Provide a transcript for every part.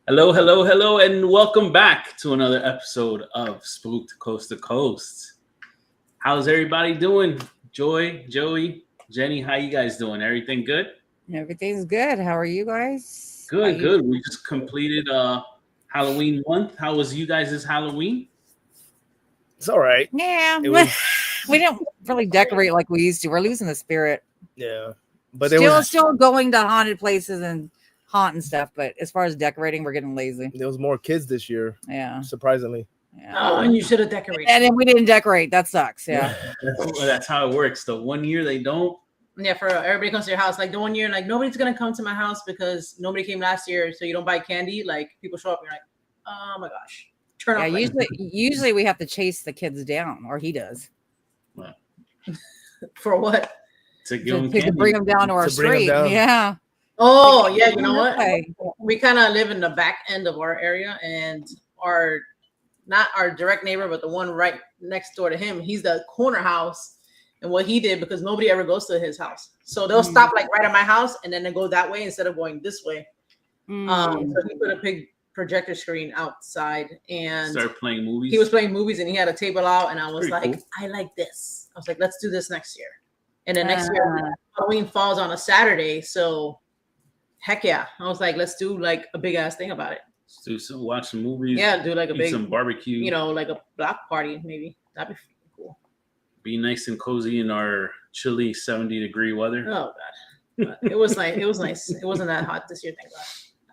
Hello, hello, hello, and welcome back to another episode of Spooked Coast to Coast. How's everybody doing? Joy, Joey, Jenny, how you guys doing? Everything good? Everything's good. How are you guys? Good, good. We just completed Halloween month. How was you guys' Halloween? It's all right. Yeah, was, we don't really decorate like we used to. We're losing the spirit. Yeah, but still going to haunted places and haunting stuff. But as far as decorating, we're getting lazy. There was more kids this year. Yeah, surprisingly. Yeah. Oh, and you should have decorated. And then we didn't decorate. That sucks. Yeah, That's how it works. The one year they don't. Yeah, for everybody comes to your house. Like the one year, like nobody's gonna come to my house because nobody came last year, so you don't buy candy. Like people show up, and you're like, oh my gosh, turn off. Usually we have to chase the kids down, or he does. Well, for what? To give them to bring them down to our street. Yeah. Oh yeah, you know what? We kind of live in the back end of our area, and not our direct neighbor, but the one right next door to him. He's the corner house. And what he did, because nobody ever goes to his house, so they'll stop like right at my house, and then they go that way instead of going this way. So he put a big projector screen outside and started playing movies. He was playing movies, and he had a table out, and I was like, cool. I like this. I was like, let's do this next year. And then next year, Halloween falls on a Saturday, so heck yeah! I was like, let's do like a big ass thing about it. Let's do some, watch some movies. Yeah, do like a big some barbecue. You know, like a block party maybe. That'd be cool. Be nice and cozy in our chilly 70-degree weather. Oh god, it was nice. It was nice. It wasn't that hot this year. Thank God.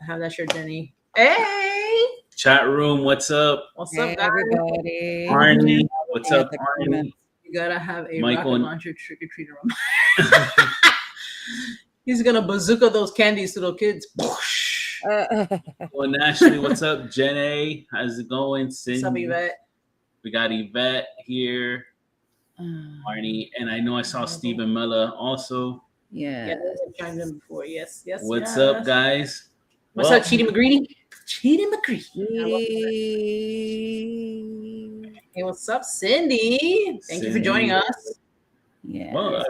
I have that shirt, Jenny. Hey, chat room. What's up? What's up, guys? Everybody? Arnie, what's up, Arnie? You gotta have a Michael rocket launcher trick or treater on. He's gonna bazooka those candies to those kids. Well, Ashley, what's up? Jen A, how's it going? Cindy, What's up, Yvette? We got Yvette here. Arnie, and I know I saw Stephen Mella also. Yeah, chimed in before. Yes. What's up, guys? What's up, Cheaty McGreedy? Cheaty McGreedy. Hey, what's up, Cindy? Thank you for joining us. Yeah. Well,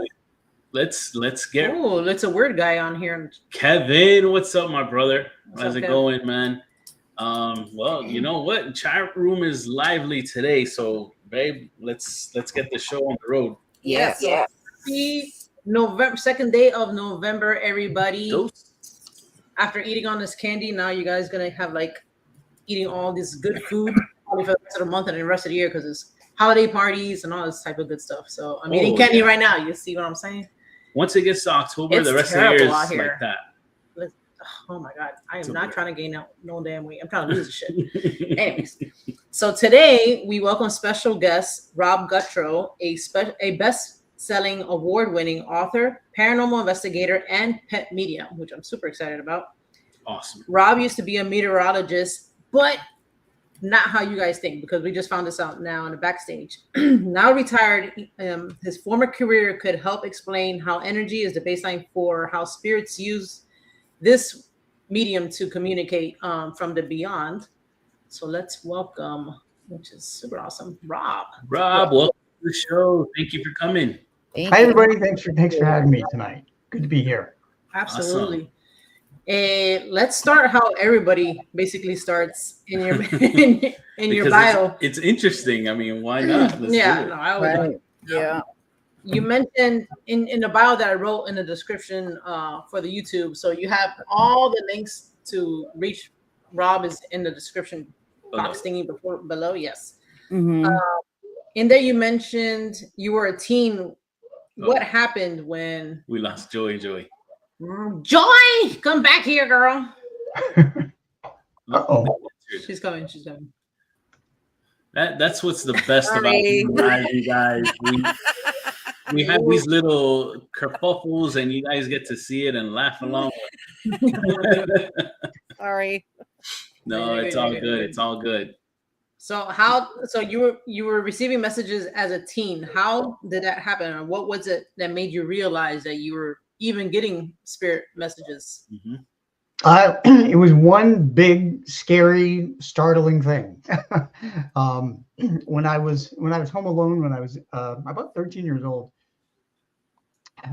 let's get. Oh, let's a word guy on here. Kevin, what's up, my brother? How's it Kevin? going, man? Well, you know what? Chat room is lively today, so babe, let's get the show on the road. Yes. Yeah. November, second day of November, everybody. After eating on this candy, now you guys gonna have like eating all this good food probably for the rest of the month and the rest of the year because it's holiday parties and all this type of good stuff. So I'm eating candy right now. You see what I'm saying? Once it gets to October, the rest of the year is like that. Oh my God. I am not trying to gain no damn weight. I'm trying to lose the shit. Anyways, so today we welcome special guest Rob Gutro, a best-selling award-winning author, paranormal investigator, and pet medium, which I'm super excited about. Awesome. Rob used to be a meteorologist, but not how you guys think, because we just found this out now in the backstage. Now retired, his former career could help explain how energy is the baseline for how spirits use this medium to communicate from the beyond. So let's welcome, which is super awesome, Rob. Welcome to the show. Thank you for coming. Hi everybody, thanks for having me tonight. Good to be here. Absolutely. Awesome. Let's start how everybody basically starts in your in your bio. It's interesting. I mean, why not? I always yeah. You mentioned in the bio that I wrote in the description for the YouTube. So you have all the links to reach Rob is in the description box thingy below. Yes. Mm-hmm. In there, you mentioned you were a teen. What happened when we lost Joy? Joy, come back here, girl. She's coming. That's what's the best about you guys. We have these little kerfuffles, and you guys get to see it and laugh along. Sorry. No, it's all good. It's all good. So you were receiving messages as a teen. How did that happen? Or what was it that made you realize that you were even getting spirit messages? Mm-hmm. It was one big, scary, startling thing. When I was home alone, when I was about 13 years old,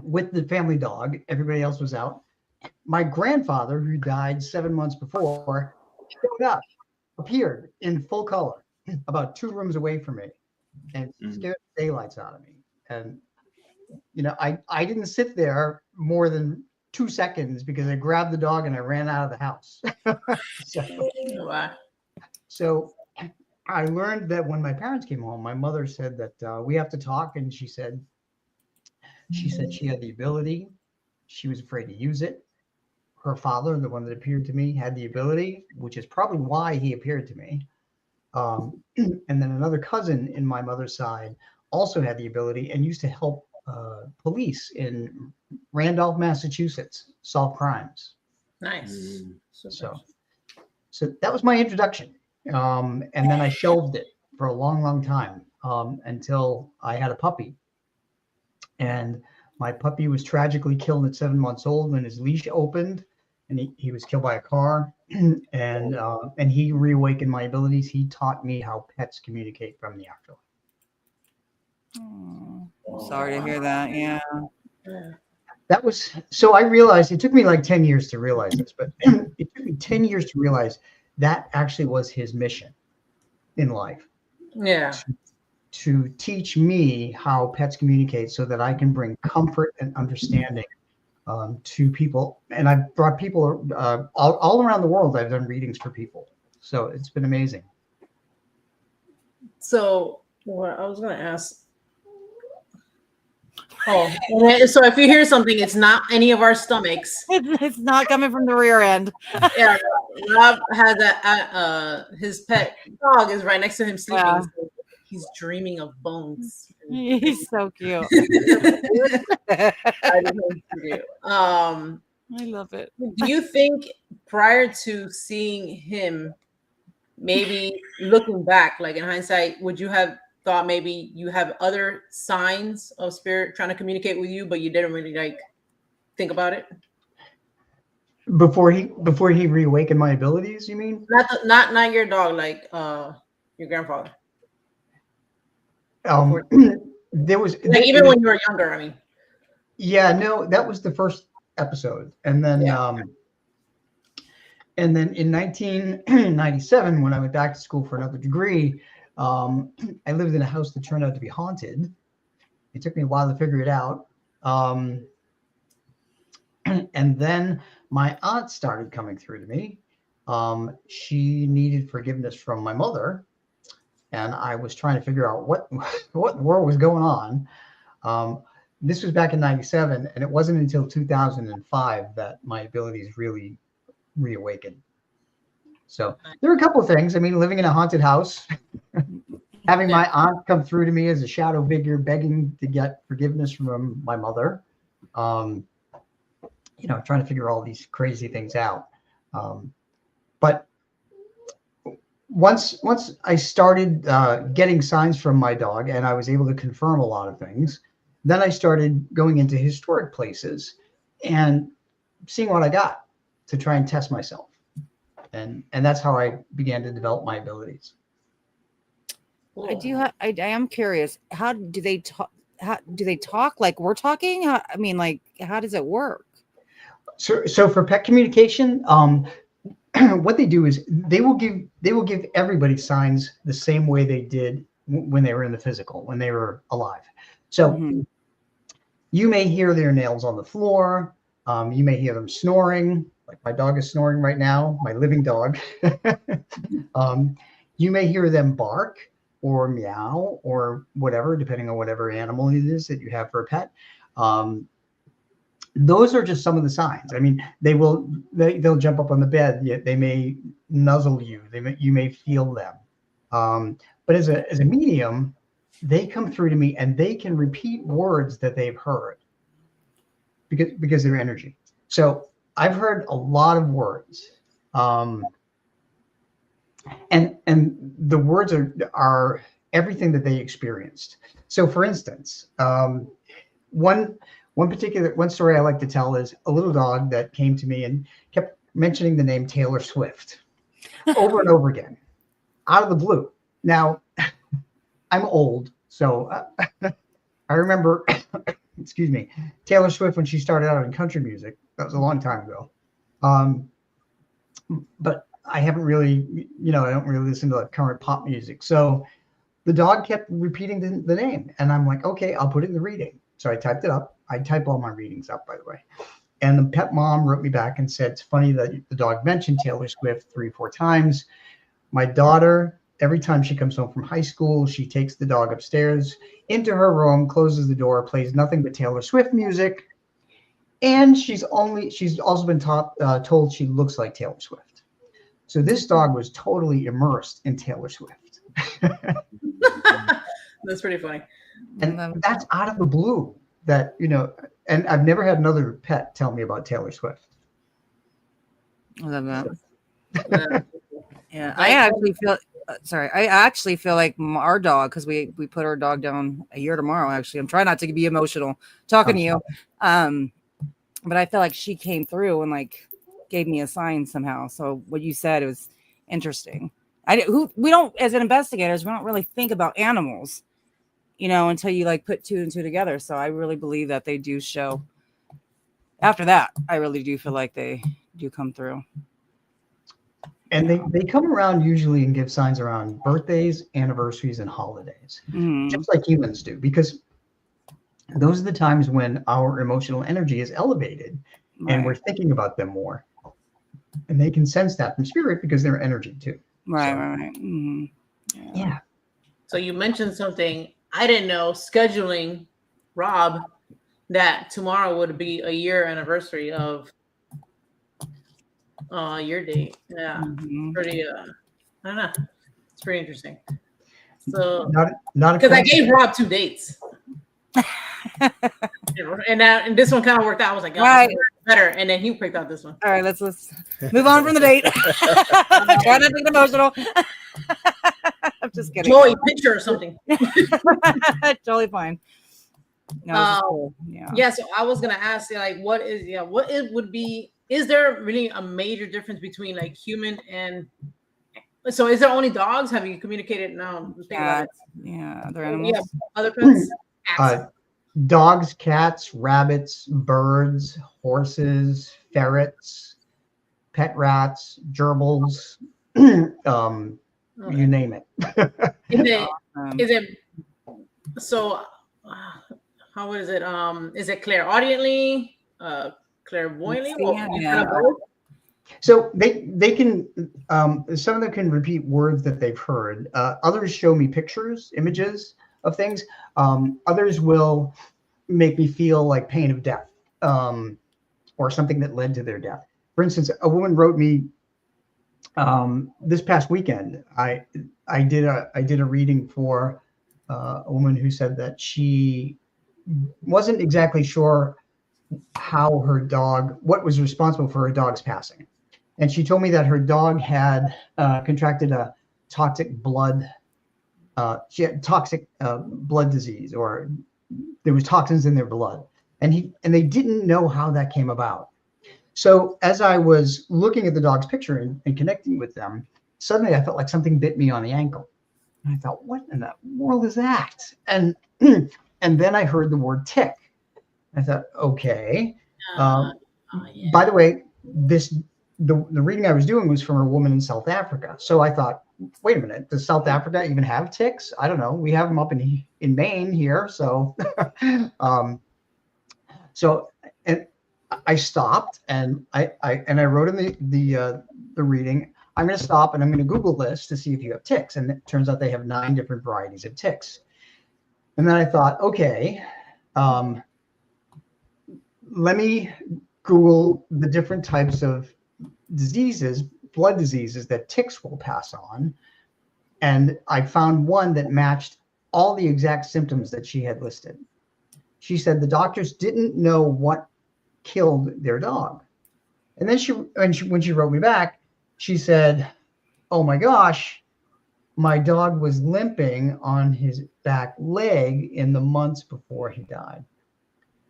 with the family dog, everybody else was out. My grandfather, who died 7 months before, showed up, appeared in full color, about 2 rooms away from me, and scared the daylights out of me. And I didn't sit there more than 2 seconds because I grabbed the dog and I ran out of the house. So I learned that when my parents came home, my mother said that we have to talk, and she said she had the ability. She was afraid to use it. Her father, the one that appeared to me, had the ability, which is probably why he appeared to me. And then another cousin in my mother's side also had the ability and used to help police in Randolph, Massachusetts, solve crimes. Nice. So that was my introduction. And then I shelved it for a long, long time until I had a puppy. And my puppy was tragically killed at 7 months old when his leash opened, and he was killed by a car. And he reawakened my abilities. He taught me how pets communicate from the afterlife. Oh, sorry to hear that. Yeah. That was, so I realized, it took me like 10 years to realize this, but it took me 10 years to realize that actually was his mission in life. Yeah. To teach me how pets communicate so that I can bring comfort and understanding to people. And I've brought people all around the world. I've done readings for people. So it's been amazing. So what I was going to ask. Oh, so if you hear something, it's not any of our stomachs. It's not coming from the rear end. Yeah, Rob has his pet dog is right next to him sleeping. Yeah. So he's dreaming of bones. He's so cute. I love it. Do you think prior to seeing him, maybe looking back, like in hindsight, would you have thought maybe you have other signs of spirit trying to communicate with you, but you didn't really like think about it? Before he reawakened my abilities, you mean? Not your dog, like your grandfather. There was like even when you were younger, I mean. Yeah, no, that was the first episode. And then in 1997, when I went back to school for another degree, I lived in a house that turned out to be haunted. It took me a while to figure it out. And then my aunt started coming through to me. She needed forgiveness from my mother, and I was trying to figure out what in the world was going on. This was back in 97, and it wasn't until 2005 that my abilities really reawakened. So there were a couple of things. I mean, living in a haunted house, having my aunt come through to me as a shadow figure, begging to get forgiveness from my mother, trying to figure all these crazy things out. But once I started getting signs from my dog, and I was able to confirm a lot of things, then I started going into historic places and seeing what I got to try and test myself. And that's how I began to develop my abilities. I am curious. How do they talk? How do they talk like we're talking? How does it work? So for pet communication, what they do is they will give everybody signs the same way they did when they were in the physical, when they were alive. So you may hear their nails on the floor. You may hear them snoring, like my dog is snoring right now, my living dog. You may hear them bark or meow or whatever, depending on whatever animal it is that you have for a pet. Those are just some of the signs. I mean, they'll jump up on the bed. They may nuzzle you. You may feel them. But as a medium, they come through to me and they can repeat words that they've heard because they're energy. So I've heard a lot of words, and the words are everything that they experienced. So, for instance, one story I like to tell is a little dog that came to me and kept mentioning the name Taylor Swift over and over again, out of the blue. Now, I'm old, so I remember, excuse me, Taylor Swift when she started out in country music. That was a long time ago. But I haven't really, I don't really listen to like current pop music. So the dog kept repeating the name, and I'm like, okay, I'll put it in the reading. So I typed it up. I type all my readings up, by the way. And the pet mom wrote me back and said, it's funny that the dog mentioned Taylor Swift 3-4 times. My daughter, every time she comes home from high school, she takes the dog upstairs into her room, closes the door, plays nothing but Taylor Swift music. And she's also been told she looks like Taylor Swift. So this dog was totally immersed in Taylor Swift. That's pretty funny. And that's out of the blue that, and I've never had another pet tell me about Taylor Swift. I love that. Yeah, I actually feel like our dog, because we put our dog down a year tomorrow. Actually, I'm trying not to be emotional talking to you, but I feel like she came through and like gave me a sign somehow. So what you said was interesting. We don't, as an investigators, we don't really think about animals, until you like put 2 and 2 together. So I really believe that they do show. After that, I really do feel like they do come through. And they come around usually and give signs around birthdays, anniversaries, and holidays, just like humans do, because those are the times when our emotional energy is elevated and we're thinking about them more. And they can sense that from spirit because they're energy too. Right. So, yeah. So you mentioned something I didn't know, scheduling, Rob, that tomorrow would be a year anniversary of your date. Yeah. Pretty I don't know. It's pretty interesting. So not because I gave Rob 2 dates. and this one kind of worked out. I was like, oh, right, better. And then he picked out this one. All right, let's move on from the date. Try not to get emotional. I'm just kidding. Joey, picture or something. Totally fine. No, cool. Yeah. So I was gonna ask you, like, is there really a major difference between like human and? So is there only dogs? Have you communicated now? Cats. Yeah, other animals. Yeah, other pets. Dogs, cats, rabbits, birds, horses, ferrets, pet rats, gerbils, you name it. Is it so? How is it? Is it clairaudiently, clairvoyantly? So they can. Some of them can repeat words that they've heard. Others show me pictures, images of things. Others will make me feel like pain of death, or something that led to their death. For instance, a woman wrote me this past weekend. I did a reading for a woman who said that she wasn't exactly sure what was responsible for her dog's passing, and she told me that her dog had contracted a toxic blood. She had toxic blood disease, or there was toxins in their blood, and they didn't know how that came about. So as I was looking at the dog's picture and connecting with them, suddenly I felt like something bit me on the ankle. And I thought, what in the world is that? And then I heard the word tick. I thought, okay. By the way, the reading I was doing was from a woman in South Africa. So I thought, wait a minute, does South Africa even have ticks? I don't know. We have them up in Maine here. So, and I stopped and I wrote in the reading, I'm going to stop and I'm going to Google this to see if you have ticks. And it turns out they have 9 different varieties of ticks. And then I thought, okay, let me Google the different types of diseases, blood diseases that ticks will pass on. And I found one that matched all the exact symptoms that she had listed. She said the doctors didn't know what killed their dog. And then when she wrote me back, she said, oh my gosh, my dog was limping on his back leg in the months before he died.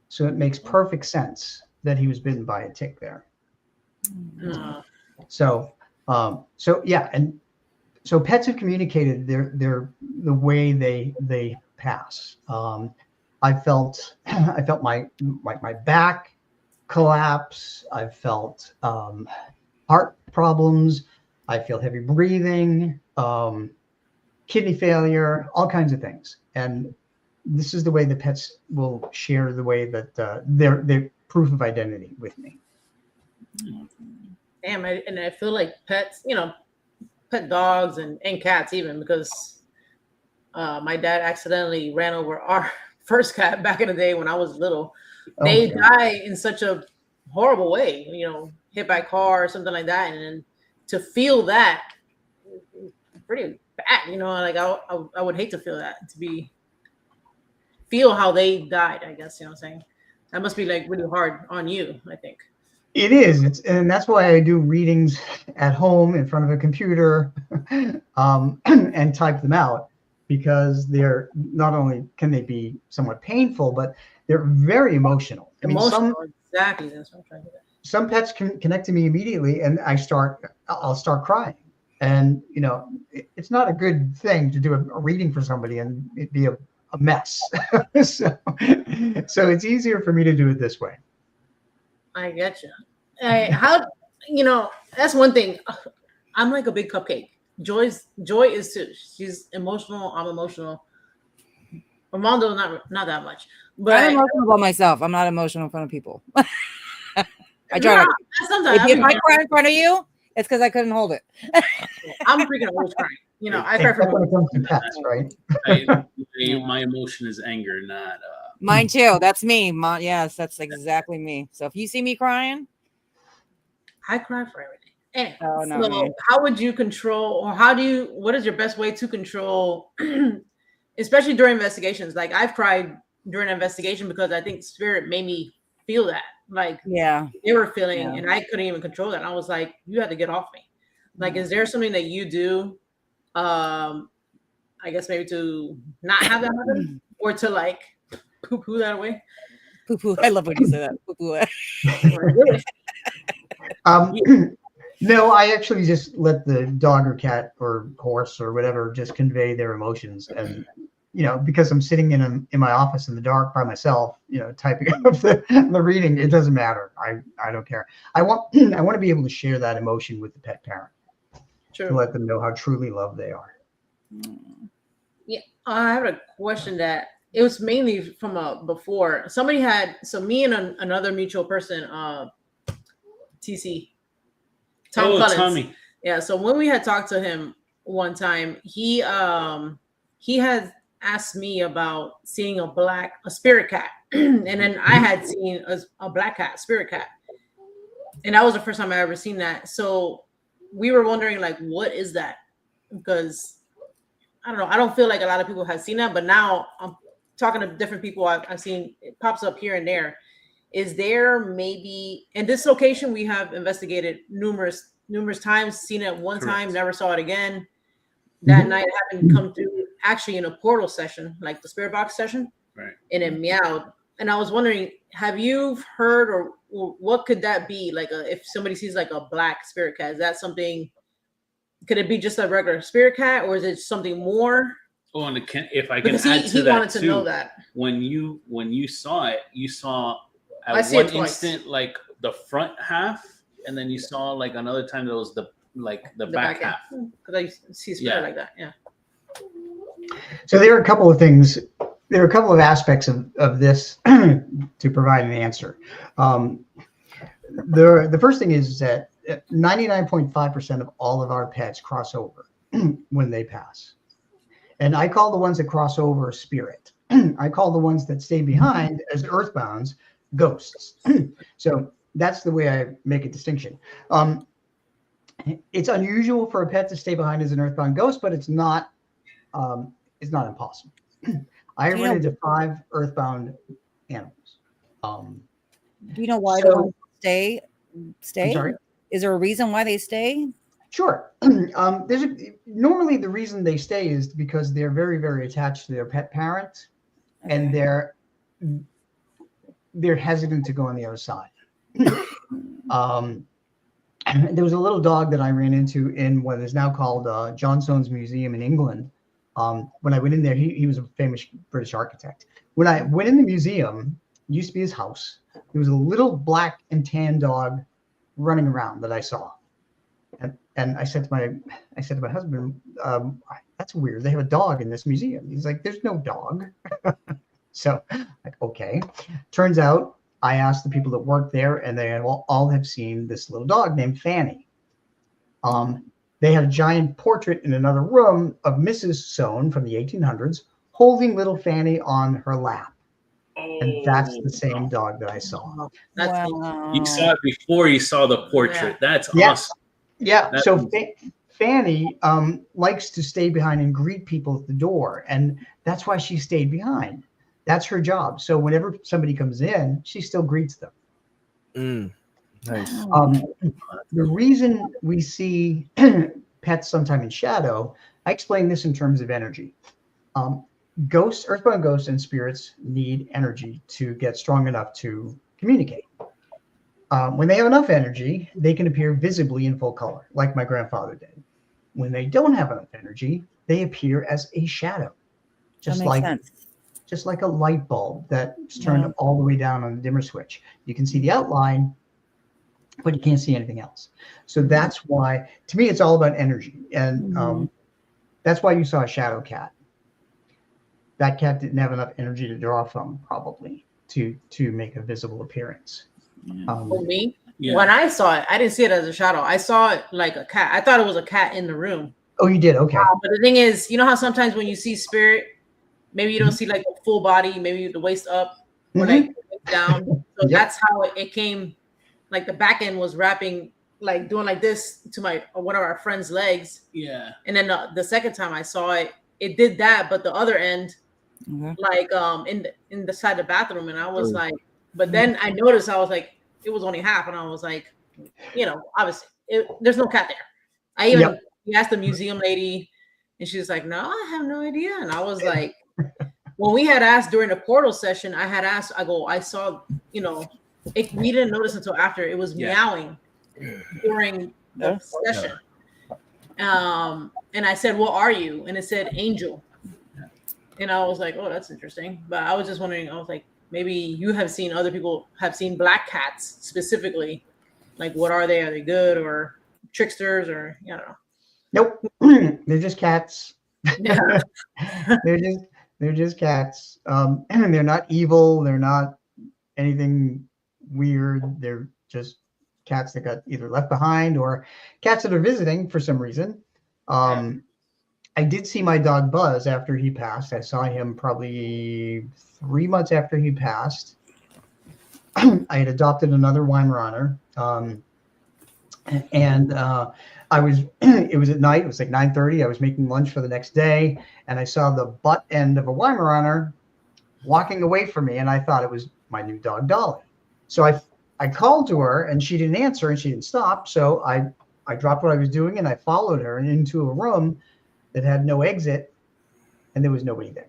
So it makes perfect sense that he was bitten by a tick there. So yeah, and so pets have communicated the way they pass. I felt my back collapse. I felt heart problems. I feel heavy breathing, kidney failure, all kinds of things. And this is the way the pets will share the way that their proof of identity with me. Damn, and I feel like pets, pet dogs and cats even, because my dad accidentally ran over our first cat back in the day when I was little. They die in such a horrible way, hit by a car or something like that. And then to feel that, pretty bad, like I would hate to feel that, feel how they died, I guess, what I'm saying. That must be like really hard on you, I think. It is. And that's why I do readings at home in front of a computer and type them out, because they're not only can they be somewhat painful, but they're very emotional. Exactly. That's what I'm trying to do. Some pets can connect to me immediately, and I'll start crying. And it's not a good thing to do a reading for somebody and it be a mess. so it's easier for me to do it this way. I get you. That's one thing. I'm like a big cupcake. Joy is too. She's emotional. I'm emotional. Armando, not that much. But I'm emotional about myself. I'm not emotional in front of people. I try not. Sometimes if I cry in front of you, it's because I couldn't hold it. I'm freaking always crying. I cry for when it comes to pets, right? My emotion is anger, not. Mine too. That's me. Yes, that's exactly me. So if you see me crying, I cry for everything. Anyway, no. How would you control, or what is your best way to control, especially during investigations? Like I've cried during an investigation because I think spirit made me feel that. Like they were feeling, and I couldn't even control that. And I was like, you have to get off me. Like, is there something that you do? I guess maybe to not have that happen, or to like poo-poo that away. Poo-poo. I love when you say that. Poo-poo. No, I actually just let the dog or cat or horse or whatever just convey their emotions. And, because I'm sitting in my office in the dark by myself, typing up the reading, it doesn't matter. I don't care. I want to be able to share that emotion with the pet parent. True. To let them know how truly loved they are. Yeah, I have a question that it was mainly from before. Somebody me and another mutual person, 𝗍𝗃. Tom Collins. Tommy. Yeah, so when we had talked to him one time, he had asked me about seeing a spirit cat, and then I had seen a black cat, spirit cat, and that was the first time I ever seen that. So we were wondering, like, what is that? Because I don't know. I don't feel like a lot of people have seen that, but now I'm talking to different people. I've seen it pops up here and there. Is there maybe in this location we have investigated numerous times, seen it one time, never saw it again. That night happened come through actually in a portal session, like the spirit box session, right? And it meowed. And I was wondering, have you heard or what could that be? Like if somebody sees like a black spirit cat, is that something? Could it be just a regular spirit cat, or is it something more? Oh, and if I can because add to he that wanted to too, know that when you saw it, you saw at one instant like the front half, and then you saw like another time that was the back half. Because I see spirit like that. Yeah. So there are a couple of things. There are a couple of aspects of this to provide an answer. The first thing is that 99.5% of all of our pets cross over when they pass. And I call the ones that cross over spirit. I call the ones that stay behind as earthbounds ghosts. So that's the way I make a distinction. It's unusual for a pet to stay behind as an earthbound ghost, but it's not impossible. I run into 5 earthbound animals. Do you know why they stay? I'm sorry? Is there a reason why they stay? Sure. Normally the reason they stay is because they're very, very attached to their pet parent, and they're hesitant to go on the other side. There was a little dog that I ran into in what is now called Johnson's Museum in England. When I went in there, he was a famous British architect. When I went in the museum, it used to be his house. There was a little black and tan dog running around that I saw. And I said to my husband, that's weird. They have a dog in this museum. He's like, there's no dog. So like, okay. Turns out I asked the people that work there, and they all have seen this little dog named Fanny. They had a giant portrait in another room of Mrs. Soane from the 1800s holding little Fanny on her lap. And that's the same dog that I saw. Wow. You saw it before you saw the portrait. That's awesome. Yeah. So Fanny likes to stay behind and greet people at the door. And that's why she stayed behind. That's her job. So whenever somebody comes in, she still greets them. Nice. The reason we see pets sometime in shadow, I explain this in terms of energy. Ghosts, earthbound ghosts and spirits need energy to get strong enough to communicate. When they have enough energy, they can appear visibly in full color, like my grandfather did. When they don't have enough energy, they appear as a shadow, just like a light bulb that's turned all the way down on the dimmer switch. You can see the outline, but you can't see anything else. So that's why, to me, it's all about energy. And that's why you saw a shadow cat. That cat didn't have enough energy to draw from, probably, to make a visible appearance. For me, when I saw it, I didn't see it as a shadow. I saw it like a cat. I thought it was a cat in the room. Oh, you did? Okay. But the thing is, you know how sometimes when you see spirit, maybe you don't see like the full body, maybe the waist up or like down. So that's how it came. Like the back end was wrapping, like doing like this to one of our friend's legs. Yeah. And then the second time I saw it, it did that, but the other end, like in the side of the bathroom, and I was like, but then I noticed I was like, it was only half, and I was like, you know, obviously there's no cat there. I even asked the museum lady, and she was like, no, I have no idea. And I was like, when we had asked during the portal session, I saw, you know, we didn't notice until after it was meowing during the session. And I said, what are you? And it said angel. And I was like, oh, that's interesting. But I was just wondering, I was like, maybe you have seen, other people have seen black cats specifically. Like, what are they? Are they good or tricksters or, I don't know. Nope. They're just cats. They're just cats. And they're not evil. They're not anything weird. They're just cats that got either left behind or cats that are visiting for some reason. I did see my dog Buzz after he passed. I saw him probably 3 months after he passed. I had adopted another Weimaraner. And it was at night. It was like 9:30. I was making lunch for the next day. And I saw the butt end of a Weimaraner walking away from me. And I thought it was my new dog, Dolly. So I called to her and she didn't answer and she didn't stop. So I dropped what I was doing and I followed her into a room that had no exit, and there was nobody there.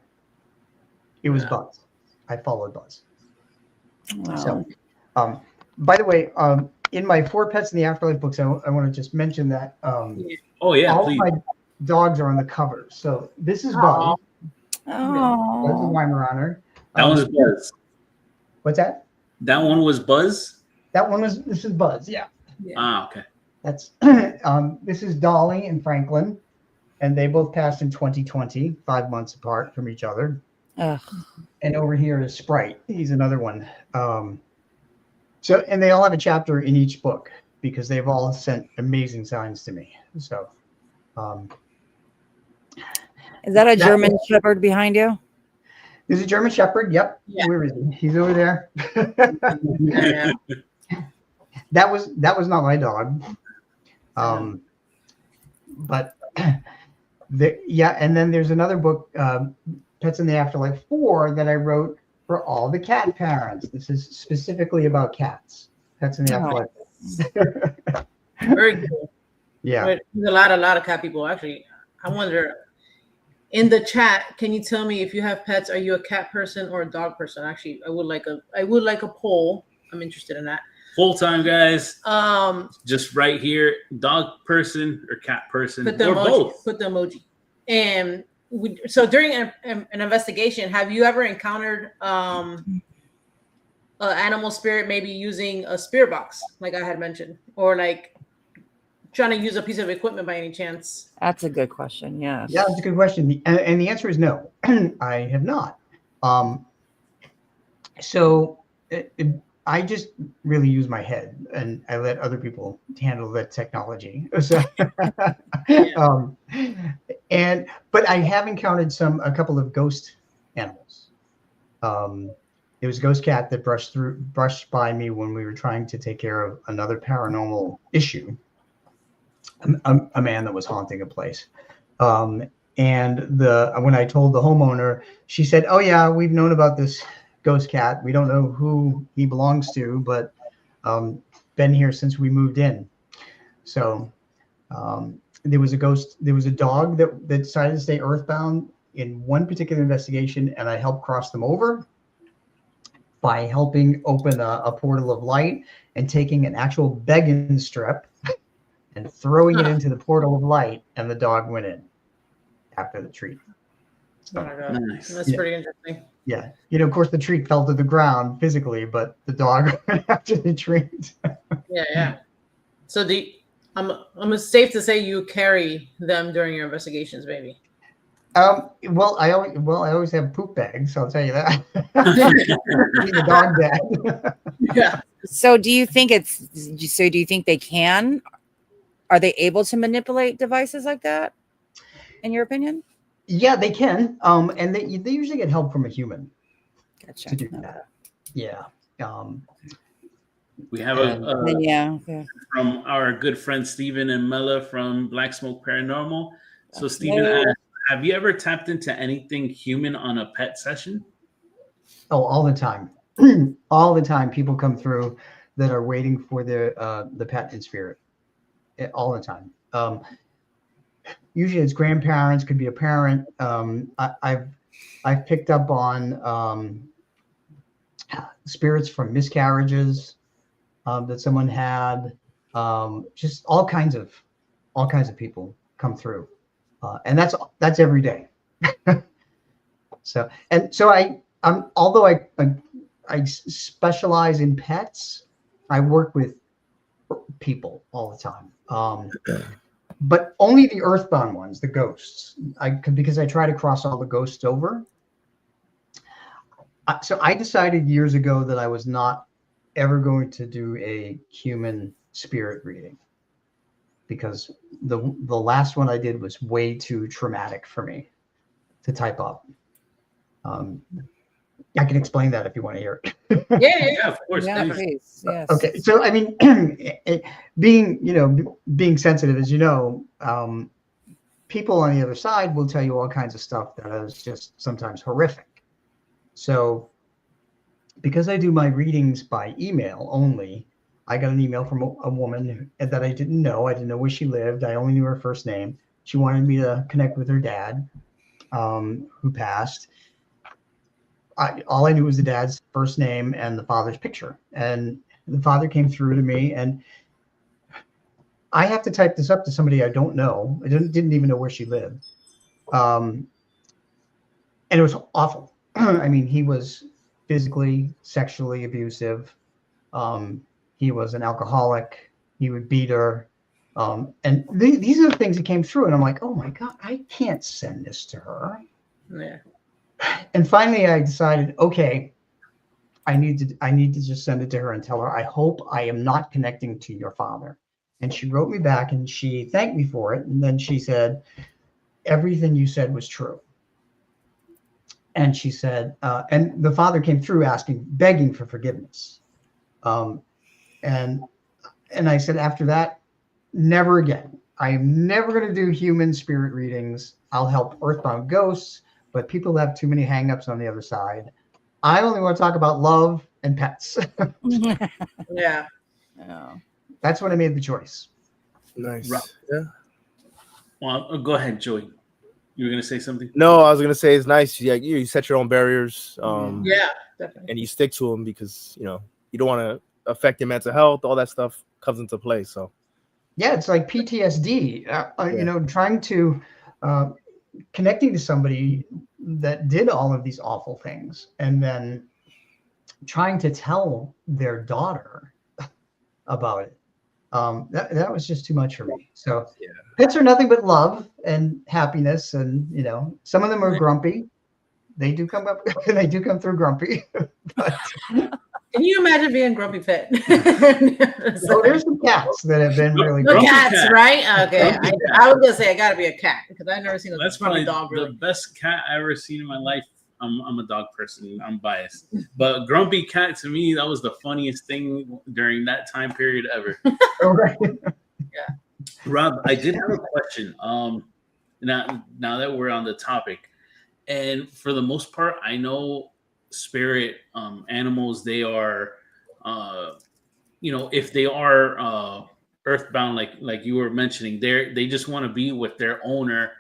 It was Buzz. I followed Buzz. Wow. So, by the way, in my 4 Pets in the Afterlife books, I want to just mention that all please. my dogs are on the cover. So this is Buzz. Oh, Buzz is Weimaraner. That was Buzz. What's that? That one was Buzz? This is Buzz, yeah. Ah, okay. That's this is Dolly and Franklin, and they both passed in 2020, 5 months apart from each other. Ugh. And over here is Sprite. He's another one. And they all have a chapter in each book because they've all sent amazing signs to me. So, is that a German Shepherd behind you? There's a German Shepherd. Yep. Yeah. Where is he? He's over there. That was not my dog. But and then there's another book, Pets in the Afterlife 4, that I wrote for all the cat parents. This is specifically about cats. Pets in the Afterlife. Very cool. Yeah. There's a lot of cat people. Actually, I wonder, in the chat, can you tell me if you have pets, are you a cat person or a dog person? Actually, I would like a poll. I'm interested in that. Full time, guys. Just right here, dog person or cat person, or both. Put the emoji. And so during an investigation, have you ever encountered an animal spirit maybe using a spirit box, like I had mentioned, or like trying to use a piece of equipment by any chance? That's a good question. Yes. Yeah, that's a good question. And the answer is no. I have not. So I just really use my head, and I let other people handle the technology. So, but I have encountered a couple of ghost animals. There was a ghost cat that brushed by me when we were trying to take care of another paranormal issue. A man that was haunting a place. And when I told the homeowner, she said, "Oh yeah, we've known about this ghost cat. We don't know who he belongs to, but been here since we moved in." So there was a dog that decided to stay earthbound in one particular investigation, and I helped cross them over by helping open a portal of light and taking an actual begging strip and throwing it into the portal of light, and the dog went in after the treat. Oh my God. Nice. That's pretty interesting. Yeah. Of course, the treat fell to the ground physically, but the dog went after the treat. Yeah. So I'm safe to say you carry them during your investigations, baby. Well, I always have poop bags. I'll tell you that. The dog bag. Yeah. So do you think they can? Are they able to manipulate devices like that, in your opinion? Yeah, they can. And they usually get help from a human Gotcha. to do that. Yeah. We have from our good friend Stephen and Mela from Black Smoke Paranormal. So Stephen asked, have you ever tapped into anything human on a pet session? Oh, all the time. All the time people come through that are waiting for the pet in spirit. All the time. Usually it's grandparents, could be a parent. I've picked up on spirits from miscarriages that someone had. Just all kinds of people come through, and that's every day. So although I specialize in pets, I work with people all the time. But only the earthbound ones, the ghosts, because I try to cross all the ghosts over. So I decided years ago that I was not ever going to do a human spirit reading, because the last one I did was way too traumatic for me to type up. I can explain that if you want to hear it. Yeah, of course. Yeah, please. Yes. Okay, so I mean, being sensitive, as you know, people on the other side will tell you all kinds of stuff that is just sometimes horrific. So, because I do my readings by email only, I got an email from a woman that I didn't know. I didn't know where she lived. I only knew her first name. She wanted me to connect with her dad, who passed. All I knew was the dad's first name and the father's picture. And the father came through to me, and I have to type this up to somebody I don't know. I didn't even know where she lived. And it was awful. I mean, he was physically, sexually abusive. He was an alcoholic. He would beat her. And these are the things that came through. And I'm like, oh my God, I can't send this to her. Yeah. And finally I decided, okay, I need to just send it to her and tell her, I hope I am not connecting to your father. And she wrote me back and she thanked me for it. And then she said, everything you said was true. And she said, and the father came through begging for forgiveness. And I said, after that, never again. I am never going to do human spirit readings. I'll help earthbound ghosts, but people have too many hangups on the other side. I only want to talk about love and pets. Yeah. That's when I made the choice. Nice. Rob. Yeah. Well, go ahead, Joey. You were gonna say something? No, I was gonna say it's nice. Yeah, you set your own barriers. Yeah, definitely. And you stick to them because you don't want to affect your mental health. All that stuff comes into play. So. Yeah, it's like PTSD. Trying to connecting to somebody that did all of these awful things, and then trying to tell their daughter about it. that was just too much for me. So Yeah. pets are nothing but love and happiness, and some of them are grumpy. They do come up. They do come through grumpy. But Can you imagine being a grumpy pet? so there's some cats that have been really The grumpy. cats, cat. right? Okay. Grumpy cat. I was gonna say I gotta be a cat because I've never seen a That's grumpy probably dog. Really. the best cat I ever seen in my life. I'm a dog person. I'm biased, but grumpy cat to me, that was the funniest thing during that time period ever. Oh, right. Rob, I did have a question. Now that we're on the topic, and for the most part, I know spirit animals. They are, if they are earthbound, like you were mentioning, they just want to be with their owner,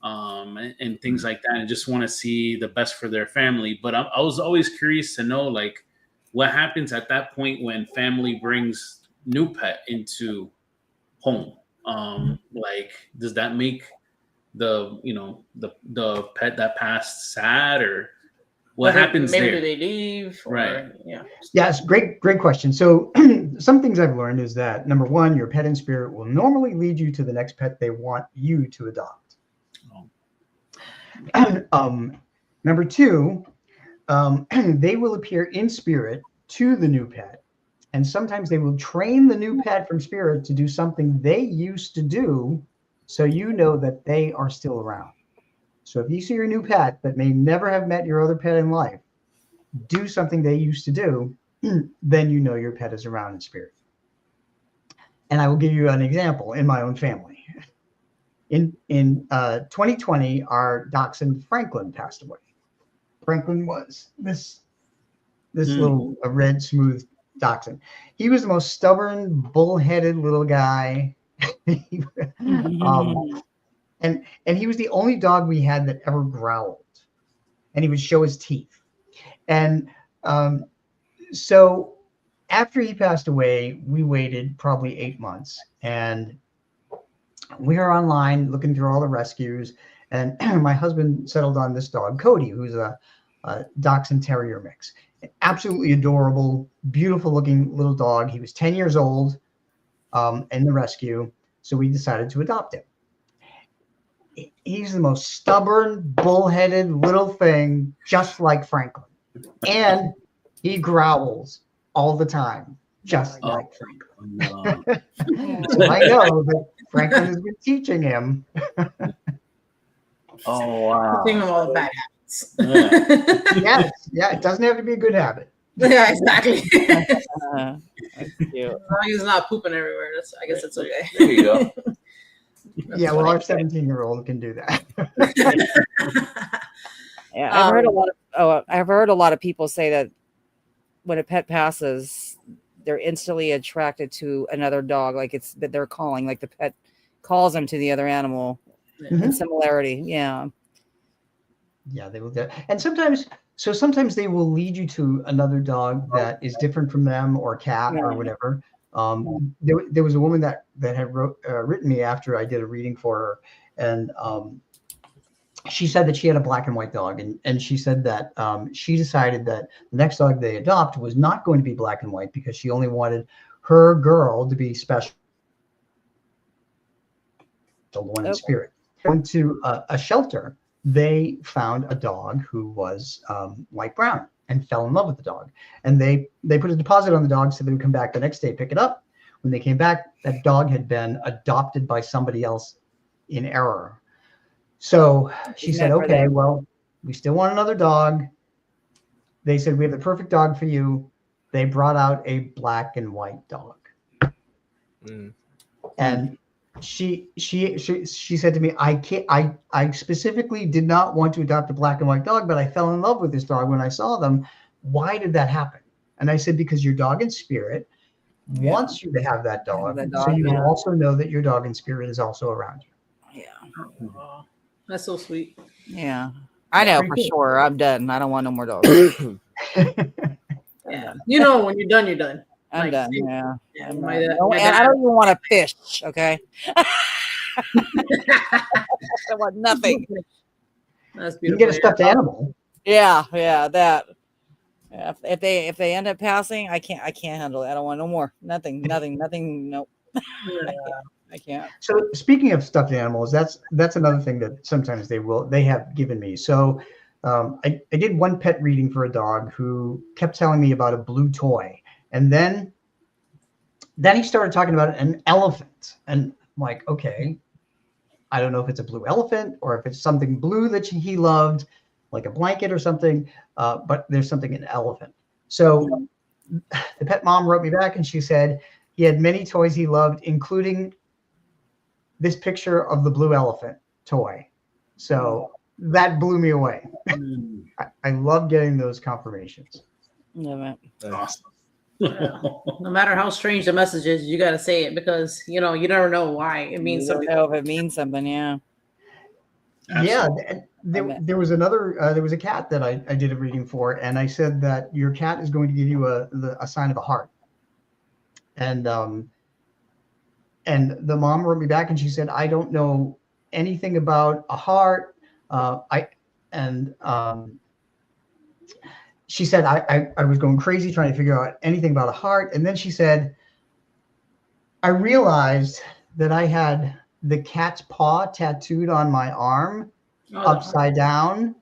and things like that, and just want to see the best for their family. But I was always curious to know, like, what happens at that point when family brings new pet into home. Like, does that make the pet that passed sad, or what happens maybe there? do they leave? Or, Right. Yeah. Yes, great question. So some things I've learned is that number one, your pet in spirit will normally lead you to the next pet they want you to adopt. Number two, they will appear in spirit to the new pet. And sometimes they will train the new pet from spirit to do something they used to do, so you know that they are still around. So if you see your new pet that may never have met your other pet in life do something they used to do, then you know your pet is around in spirit. And I will give you an example in my own family. In 2020, our dachshund Franklin passed away. Franklin was this little red, smooth dachshund. He was the most stubborn, bullheaded little guy. And he was the only dog we had that ever growled, and he would show his teeth. And so after he passed away, we waited probably 8 months, and we are online looking through all the rescues, and my husband settled on this dog, Cody, who's a dachshund terrier mix. Absolutely adorable, beautiful looking little dog. He was 10 years old in the rescue, so we decided to adopt him. He's the most stubborn, bullheaded little thing, just like Franklin. And he growls all the time, just like Franklin. No. So I know that Franklin has been teaching him. Oh, wow. Teaching them all the bad habits. Yeah. Yeah, it doesn't have to be a good habit. Yeah, exactly. As Cute. long as he's not pooping everywhere, I guess it's okay. There you go. Yeah, well, our 17-year-old can do that. Yeah, I've heard a lot of people say that when a pet passes, they're instantly attracted to another dog, like it's that they're calling, like the pet calls them to the other animal. Mhm. Similarity, yeah. Yeah, they will do. And sometimes they will lead you to another dog that is different from them, or a cat or whatever. There was a woman that had written me after I did a reading for her, and she said that she had a black and white dog, and she said that she decided that the next dog they adopt was not going to be black and white because she only wanted her girl to be special, the one in spirit. Went to a shelter. They found a dog who was light brown and fell in love with the dog. And they put a deposit on the dog so they would come back the next day, pick it up. When they came back, that dog had been adopted by somebody else in error. So she said, okay, well, we still want another dog. They said, we have the perfect dog for you. They brought out a black and white dog. And she said to me, I specifically did not want to adopt a black and white dog, but I fell in love with this dog when I saw them. Why did that happen? And I said, because your dog in spirit wants you to have that dog, so you will also know that your dog in spirit is also around you. Yeah. Oh, that's so sweet. Yeah. I know for sure. I'm done. I don't want no more dogs. Yeah. You know, when you're done, you're done. I'm Like, done. Yeah. And I don't even want to fish. Okay. I want nothing. That's You beautiful. can get a stuffed animal. Yeah. That. Yeah, if they end up passing, I can't handle it. I don't want no more. Nothing. Nope. I can't. So speaking of stuffed animals, that's another thing that sometimes they have given me. So I did one pet reading for a dog who kept telling me about a blue toy, and then he started talking about an elephant, and I'm like, okay, I don't know if it's a blue elephant or if it's something blue that he loved, like a blanket or something, but there's something an elephant. So the pet mom wrote me back and she said he had many toys he loved, including this picture of the blue elephant toy. So that blew me away. I love getting those confirmations. Love it. Awesome. No matter how strange the message is, you got to say it because you never know why it means something. Know if it means something. Yeah. Absolutely. Yeah, there was another there was a cat that I did a reading for, and I said that your cat is going to give you a sign of a heart. And the mom wrote me back and she said, I don't know anything about a heart. She said I was going crazy trying to figure out anything about a heart. And then she said, I realized that I had the cat's paw tattooed on my arm upside down.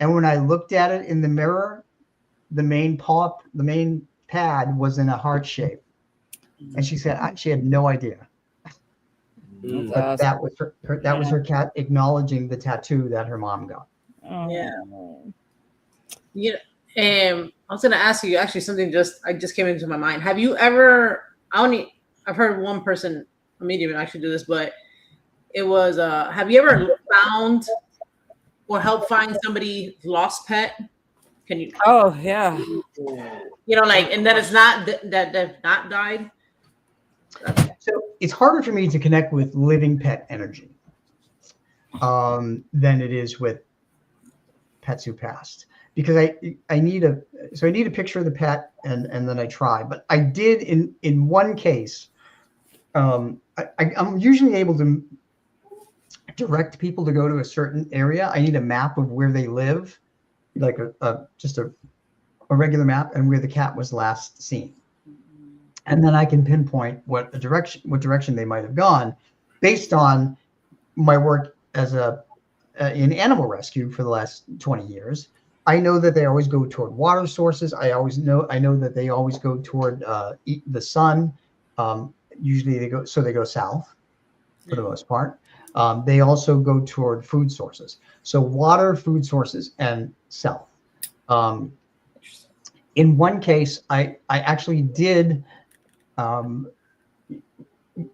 And when I looked at it in the mirror, the main pad was in a heart shape. And she said she had no idea. But that was her cat acknowledging the tattoo that her mom got. Yeah. I was gonna ask you actually something just came into my mind. Have you ever? I've heard one person, a medium, actually do this, but it was. Have you ever found or helped find somebody lost pet? Can you? Oh yeah. And that it's not that they've not died. So it's harder for me to connect with living pet energy than it is with pets who passed, because I need a picture of the pet and then I try. But I did in one case. I'm usually able to direct people to go to a certain area. I need a map of where they live, like just a regular map, and where the cat was last seen. And then I can pinpoint what direction they might have gone based on my work as in animal rescue for the last 20 years. I know that they always go toward water sources. I know that they always go toward the sun. Usually they go south for the most part. They also go toward food sources. So water, food sources, and south. In one case, I actually did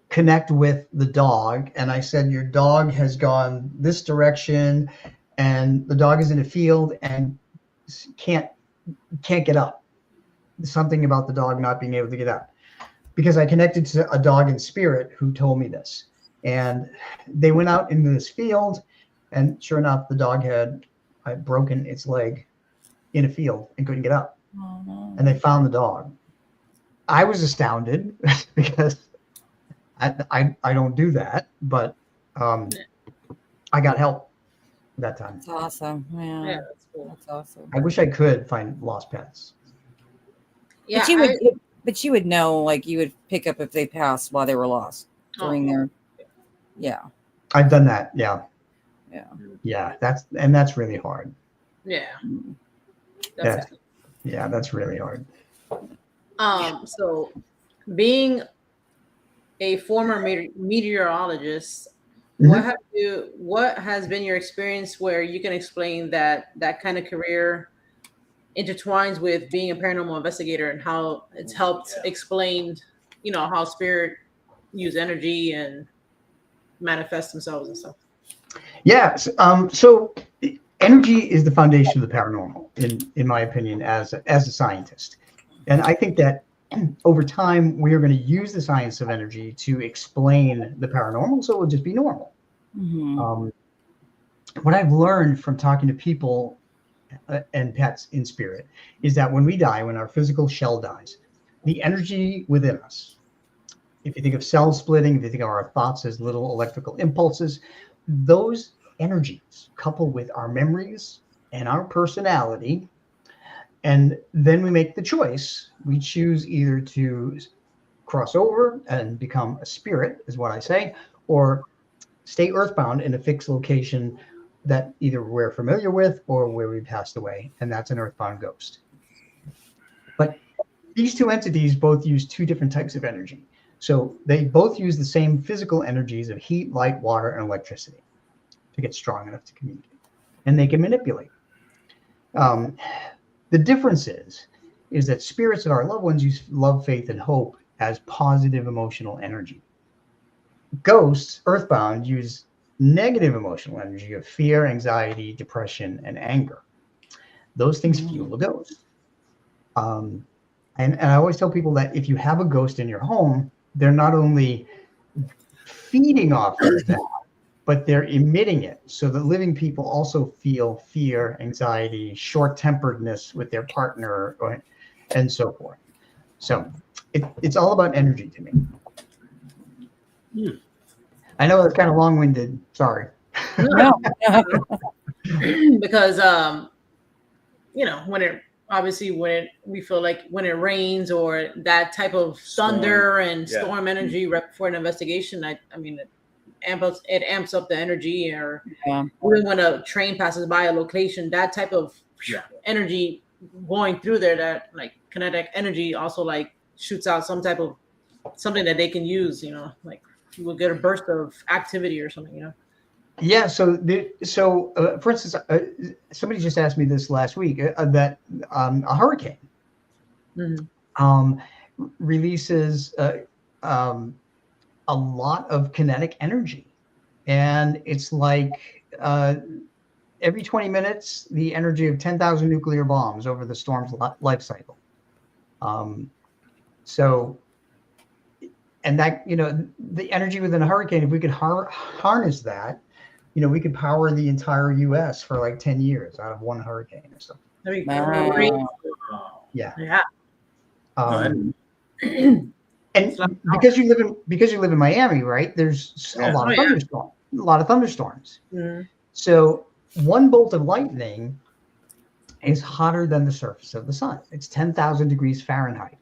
connect with the dog, and I said, your dog has gone this direction, and the dog is in a field and can't get up. Something about the dog not being able to get up, because I connected to a dog in spirit who told me this. And they went out into this field, and sure enough, the dog had broken its leg in a field and couldn't get up. And they found the dog. I was astounded because I don't do that, but I got help that time. That's awesome. Yeah, that's cool. That's awesome. I wish I could find lost pets. Yeah, but you would know, like you would pick up if they passed while they were lost during their. Yeah. I've done that. Yeah. Yeah. Yeah. That's really hard. Yeah. That's really hard. So being a former meteorologist, what has been your experience where you can explain that kind of career intertwines with being a paranormal investigator and how it's helped explain, how spirit use energy and manifest themselves and stuff? Yes. So energy is the foundation of the paranormal, in my opinion, as a scientist. And I think that over time, we are going to use the science of energy to explain the paranormal, so it will just be normal. Mm-hmm. What I've learned from talking to people and pets in spirit is that when we die, when our physical shell dies, the energy within us, if you think of cell splitting, if you think of our thoughts as little electrical impulses, those energies couple with our memories and our personality. And then we make the choice. We choose either to cross over and become a spirit, is what I say, or stay earthbound in a fixed location that either we're familiar with or where we passed away, and that's an earthbound ghost. But these two entities both use two different types of energy. So they both use the same physical energies of heat, light, water, and electricity to get strong enough to communicate. And they can manipulate. The difference is that spirits of our loved ones use love, faith, and hope as positive emotional energy. Ghosts, earthbound, use negative emotional energy of fear, anxiety, depression, and anger. Those things fuel a ghost. And I always tell people that if you have a ghost in your home, they're not only feeding off of that, but they're emitting it. So the living people also feel fear, anxiety, short-temperedness with their partner, and so forth. So it's all about energy to me. I know it's kind of long-winded. Sorry. No. Because we feel like when it rains or that type of thunder and storm energy right before an investigation, it amps up the energy. Or even when a train passes by a location, that type of energy going through there, that like kinetic energy also like shoots out some type of something that they can use, like you will get a burst of activity or something, Yeah. So for instance, somebody just asked me this last week that a hurricane releases a lot of kinetic energy, and it's like every 20 minutes, the energy of 10,000 nuclear bombs over the storm's life cycle. And that, the energy within a hurricane, if we could harness that, we could power the entire U.S. for like 10 years out of one hurricane or something. That'd be great. Yeah. Yeah. And because you live in Miami, right? There's a lot of thunderstorms. Mm-hmm. So 1 bolt of lightning is hotter than the surface of the sun. It's 10,000 degrees Fahrenheit.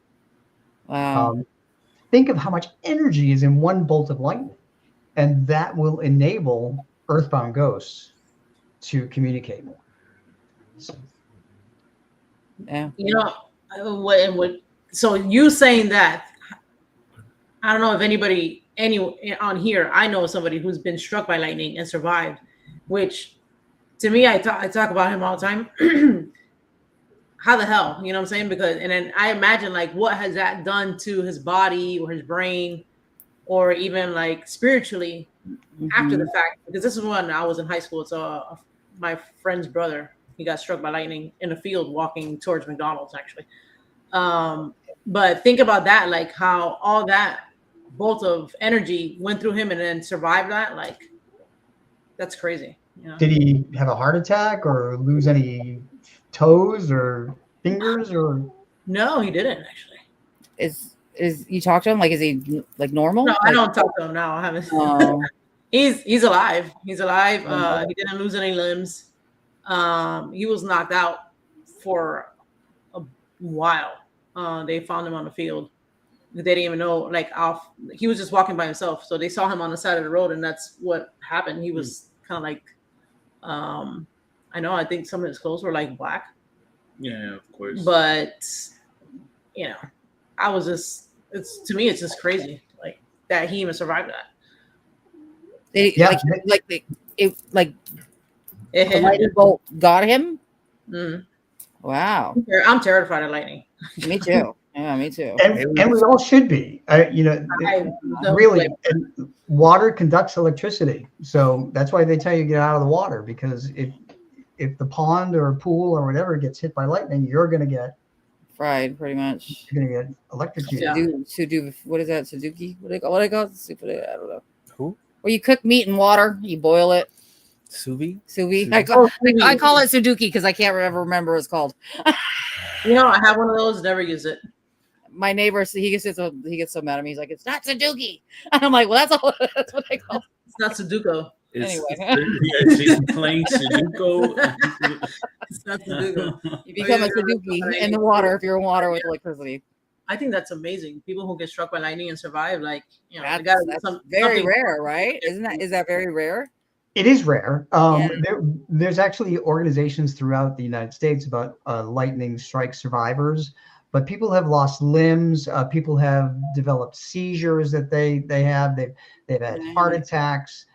Wow. Think of how much energy is in 1 bolt of lightning, and that will enable earthbound ghosts to communicate more. So. Yeah. So you saying that, I don't know if anybody on here, I know somebody who's been struck by lightning and survived, which to me, I talk about him all the time. How the hell, you know what I'm saying? Because, and then I imagine like, what has that done to his body or his brain, or even like spiritually after the fact? Because this is when I was in high school. So my friend's brother, he got struck by lightning in a field walking towards McDonald's, actually. But think about that, like how all that bolt of energy went through him and then survived that. Like, that's crazy. Did he have a heart attack or lose any toes or fingers? Or no, he didn't actually. Is you talk to him? Like, is he like normal? No, I don't talk to him now. I haven't. He's alive. He's alive. He didn't lose any limbs. He was knocked out for a while. They found him on the field. They didn't even know, he was just walking by himself. So they saw him on the side of the road, and that's what happened. He was kind of like, I think some of his clothes were like black. Yeah, of course. But, to me, it's just crazy, like that he even survived that. The lightning bolt got him. Mm-hmm. Wow. I'm terrified of lightning. Me too. Yeah, me too. And we all should be. Really, and water conducts electricity, so that's why they tell you to get out of the water, because if the pond or pool or whatever gets hit by lightning, you're going to get fried, pretty much. You're going to get electrocuted. What is that? Suzuki? What do they call it? Stupid. I don't know. Who? Where you cook meat in water, you boil it. Sous vide. I call it Sudoku because I can't remember what it's called. I have one of those. Never use it. My neighbor, he gets so mad at me. He's like, "It's not Sudoku." I'm like, "Well, that's what they call it. It's not Sudoku." Anyway, she's playing Sudoku. It's not Sudoku. You become a Sudoku in the water if you're in water with electricity. I think that's amazing. People who get struck by lightning and survive, like, you know, That's very rare, right? Is that very rare? It is rare. Yeah. There's actually organizations throughout the United States about lightning strike survivors, but people have lost limbs. People have developed seizures that they have. They've had heart attacks.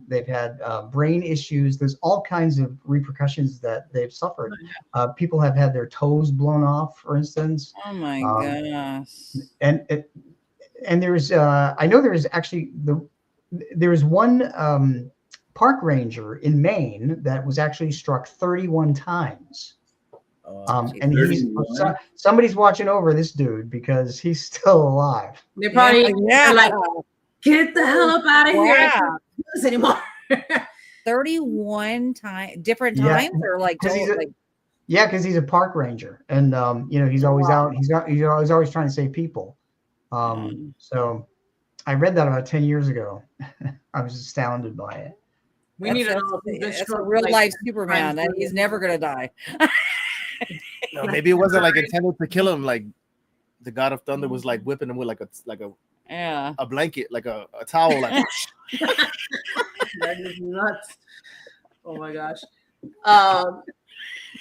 They've had brain issues. There's all kinds of repercussions that they've suffered. People have had their toes blown off, for instance. Oh my gosh. And there's I know there is actually there is one park ranger in Maine that was actually struck 31 times. And somebody's watching over this dude because he's still alive. They probably like, get the hell up out of here. I can't do this anymore. 31 times, different times, or like, yeah, because he's a park ranger, and you know, he's always out. He's always trying to save people. So I read that about 10 years ago. I was astounded by it. We need a real life Superman, that he's never gonna die. No, maybe it wasn't like intended to kill him. Like the God of Thunder was like whipping him with like a blanket, like a towel. Like that is nuts. Oh my gosh.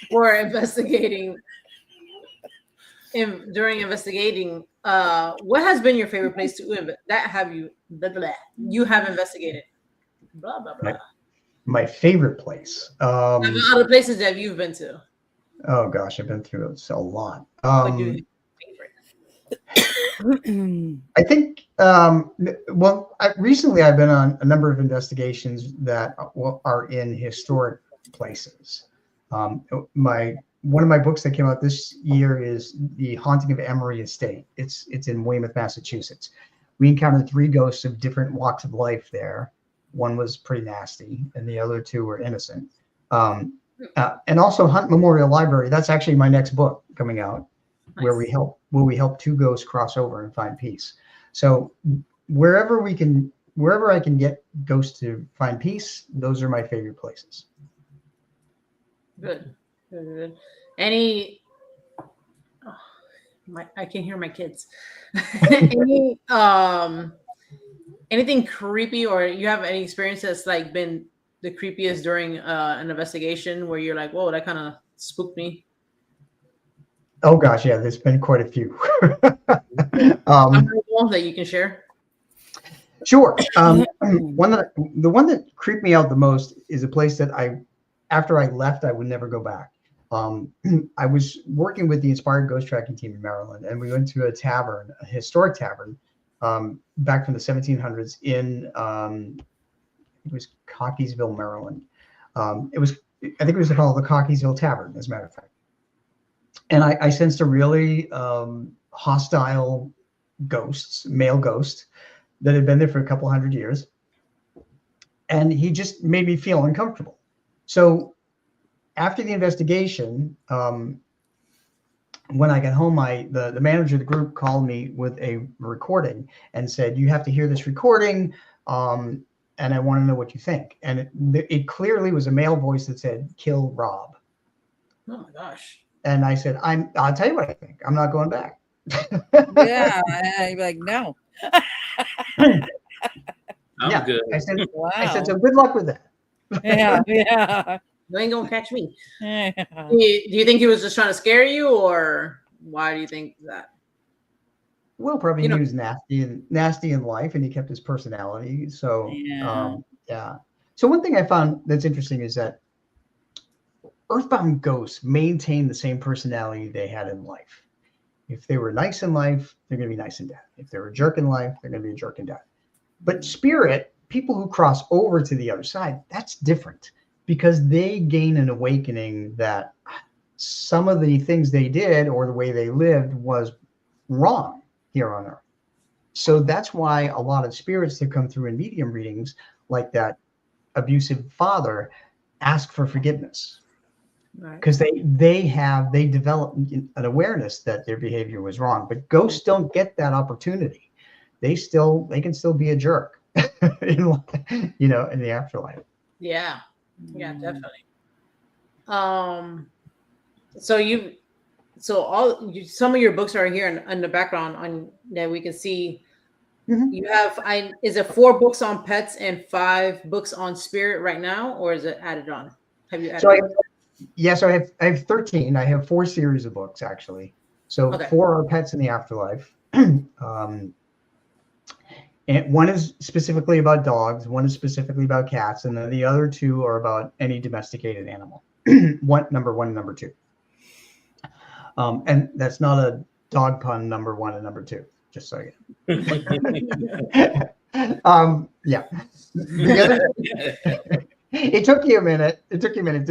For investigating, during investigating, what has been your favorite place to you have investigated? Blah blah blah. My favorite place. Other places that you've been to. Oh gosh, I've been through a lot. I think recently I've been on a number of investigations that are in historic places. One of my books that came out this year is The Haunting of 𝗵𝗡 Estate. It's in Weymouth, Massachusetts. We encountered 3 ghosts of different walks of life there. One was pretty nasty, and the other 2 were innocent. And also Hunt Memorial Library. That's actually my next book coming out, nice. where we help 2 ghosts cross over and find peace. So wherever I can get ghosts to find peace, those are my favorite places. Good. I can hear my kids. Anything creepy, or you have any experience that's like been the creepiest during an investigation where you're like, whoa, that kind of spooked me? Oh gosh, yeah, there's been quite a few. That you can share. Sure. The one that creeped me out the most is a place that after I left, I would never go back. I was working with the Inspired Ghost Tracking team in Maryland, and we went to a historic tavern, back from the 1700s in it was 𝗶𝗂𝗃𝗀𝘀, Maryland. I think it was called the 𝗶𝗂𝗃𝗀𝘀 Tavern, as a matter of fact. And I sensed a really hostile male ghost that had been there for a couple hundred years. And he just made me feel uncomfortable. So after the investigation, when I got home, the manager of the group called me with a recording and said, you have to hear this recording, and I want to know what you think. And it clearly was a male voice that said, kill Rob. Oh my gosh. And I said, I'll tell you what I think. I'm not going back. Yeah, I'd be like, no. I'm good. I said, wow. I said, so good luck with that. Yeah. You ain't gonna catch me. Yeah. Do you think he was just trying to scare you, or why do you think that? Well, probably he was nasty in life, and he kept his personality. So yeah. So one thing I found that's interesting is that earthbound ghosts maintain the same personality they had in life. If they were nice in life, they're going to be nice in death. If they were a jerk in life, they're going to be a jerk in death. But spirit, people who cross over to the other side, that's different, because they gain an awakening that some of the things they did or the way they lived was wrong here on Earth. So that's why a lot of spirits that come through in medium readings, like that abusive father, ask for forgiveness. Because they develop an awareness that their behavior was wrong. But ghosts don't get that opportunity. They can still be a jerk, in the afterlife. Yeah, definitely. So So some of your books are here in the background on that we can see. You have is it 4 books on pets and 5 books on spirit right now, or is it added on? Have you added? So I have 13. I have 4 series of books actually. So 4 are pets in the afterlife. And one is specifically about dogs, one is specifically about cats, and then the other 2 are about any domesticated animal. Number 1 and number 2. And that's not a dog pun, number 1 and number 2, just so you know. Yeah. It took you a minute. Didn't it?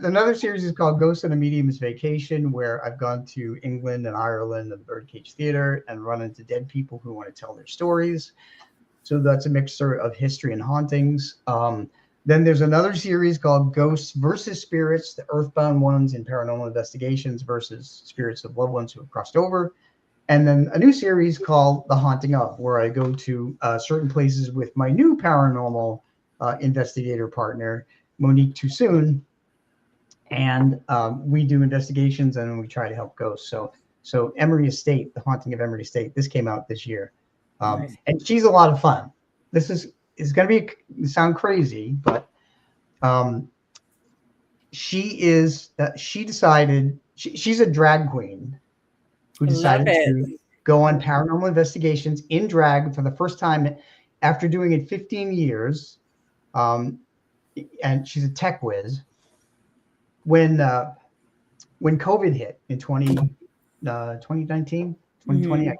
Another series is called Ghosts on a Medium's Vacation, where I've gone to England and Ireland and the Birdcage Theater and run into dead people who want to tell their stories. So that's a mixture of history and hauntings. Then there's another series called Ghosts versus Spirits, the earthbound ones in paranormal investigations versus spirits of loved ones who have crossed over. And then a new series called The Haunting Of, where I go to certain places with my new paranormal investigator partner, Monique Toussoon. And we do investigations and we try to help ghosts. So 𝗵𝗡𝗏 Estate, The Haunting of 𝗵𝗏 Estate, this came out this year. Nice. And she's a lot of fun. This is going to sound crazy, but she's a drag queen who decided to go on paranormal investigations in drag for the first time after doing it 15 years. And she's a tech whiz. When COVID hit in 2019, 2020, I can't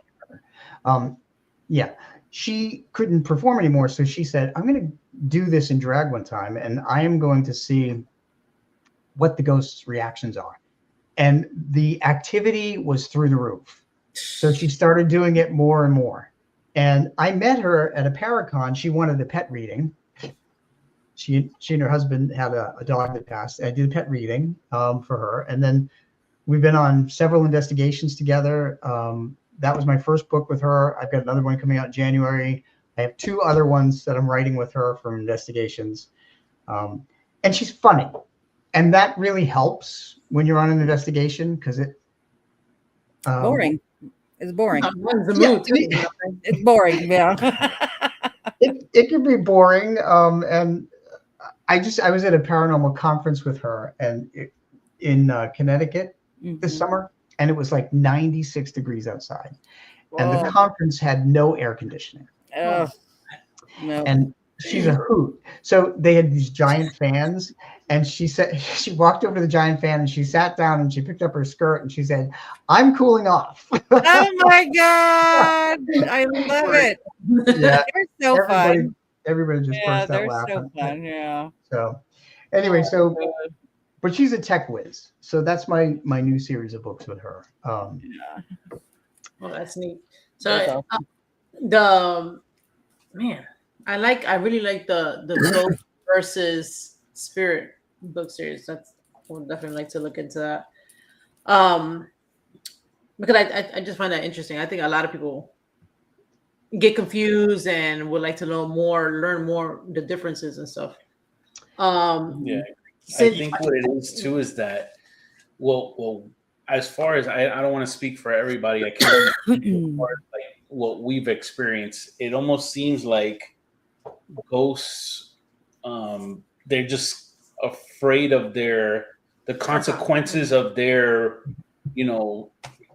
remember. She couldn't perform anymore. So she said, I'm going to do this in drag one time, and I am going to see what the ghosts' reactions are. And the activity was through the roof. So she started doing it more and more. And I met her at a Paracon. She wanted a pet reading. She and her husband had a dog that passed. I did a pet reading for her. And then we've been on several investigations together. That was my first book with her. I've got another one coming out in January. I have 2 other ones that I'm writing with her from investigations. And she's funny. And that really helps when you're on an investigation because it... boring. It's boring. Yeah, it's boring, yeah. It can be boring. And I was at a paranormal conference with her and in Connecticut this summer, and it was like 96 degrees outside. And the conference had no air conditioning. No. And she's a hoot. So they had these giant fans, and she said she walked over to the giant fan and she sat down and she picked up her skirt and she said, "I'm cooling off." Oh my God. I love it. Yeah. They're so fun. Everybody just burst out laughing. So fun, yeah. So anyway, but she's a tech whiz. So that's my new series of books with her. Well, that's neat. So I really like the ghost versus spirit book series. I would definitely like to look into that. Because I just find that interesting. I think a lot of people get confused and would like to learn more the differences and stuff. I think what it is too is that well as far as I don't want to speak for everybody, I can't like what we've experienced. It almost seems like ghosts they're just afraid of the consequences of their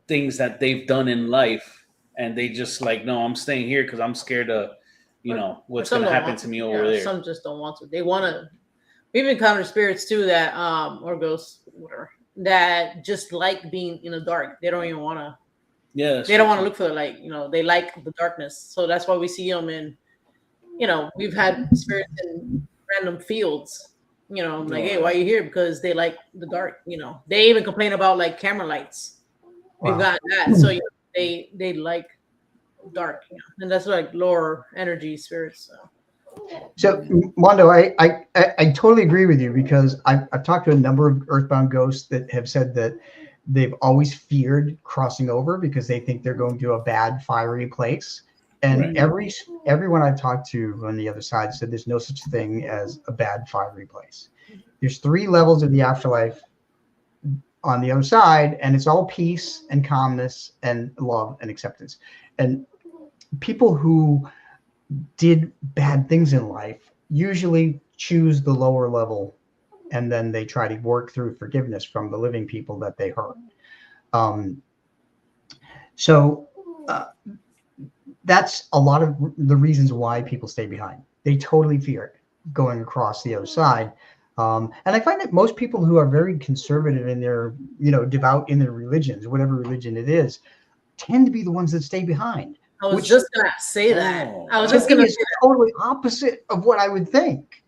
things that they've done in life, and they just like, no, I'm staying here because I'm scared of what's going to happen to me over there. Some just don't want to. They want to. We've encountered spirits too that or ghosts, whatever, that just like being in the dark. They don't even want to. Yeah, they don't want to look for the light. They like the darkness. So that's why we see them in. We've had spirits in random fields. Like, hey, why are you here? Because they like the dark. They even complain about like camera lights. Wow. We've got that. So they like dark, and that's like lower energy spirits. So Mondo, I totally agree with you because I've talked to a number of earthbound ghosts that have said that they've always feared crossing over because they think they're going to a bad fiery place. And everyone I've talked to on the other side said there's no such thing as a bad fiery place. There's 3 levels of the afterlife on the other side, and it's all peace and calmness and love and acceptance. And people who did bad things in life usually choose the lower level, and then they try to work through forgiveness from the living people that they hurt. So that's a lot of the reasons why people stay behind. They totally fear it, going across the other side. And I find that most people who are very conservative in their, devout in their religions, whatever religion it is, tend to be the ones that stay behind. I was just gonna say that. I was just gonna say totally opposite of what I would think.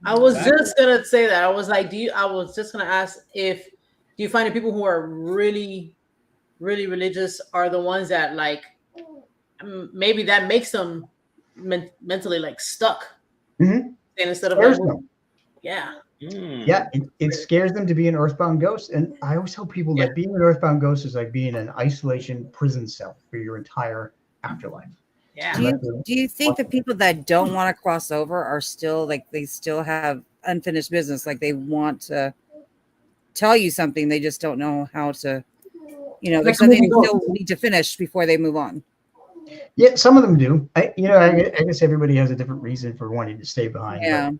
I was just gonna say that. I was like, I was just gonna ask do you find that people who are really, really religious are the ones that like maybe that makes them mentally like stuck, and instead of like, yeah. Yeah, it scares them to be an earthbound ghost. And I always tell people that being an earthbound ghost is like being in an isolation prison cell for your entire afterlife. Yeah. Do you think the people that don't want to cross over are still like, they still have unfinished business? Like they want to tell you something, they just don't know how to, there's something they still need to finish before they move on. Yeah, some of them do. I guess everybody has a different reason for wanting to stay behind. Yeah. But,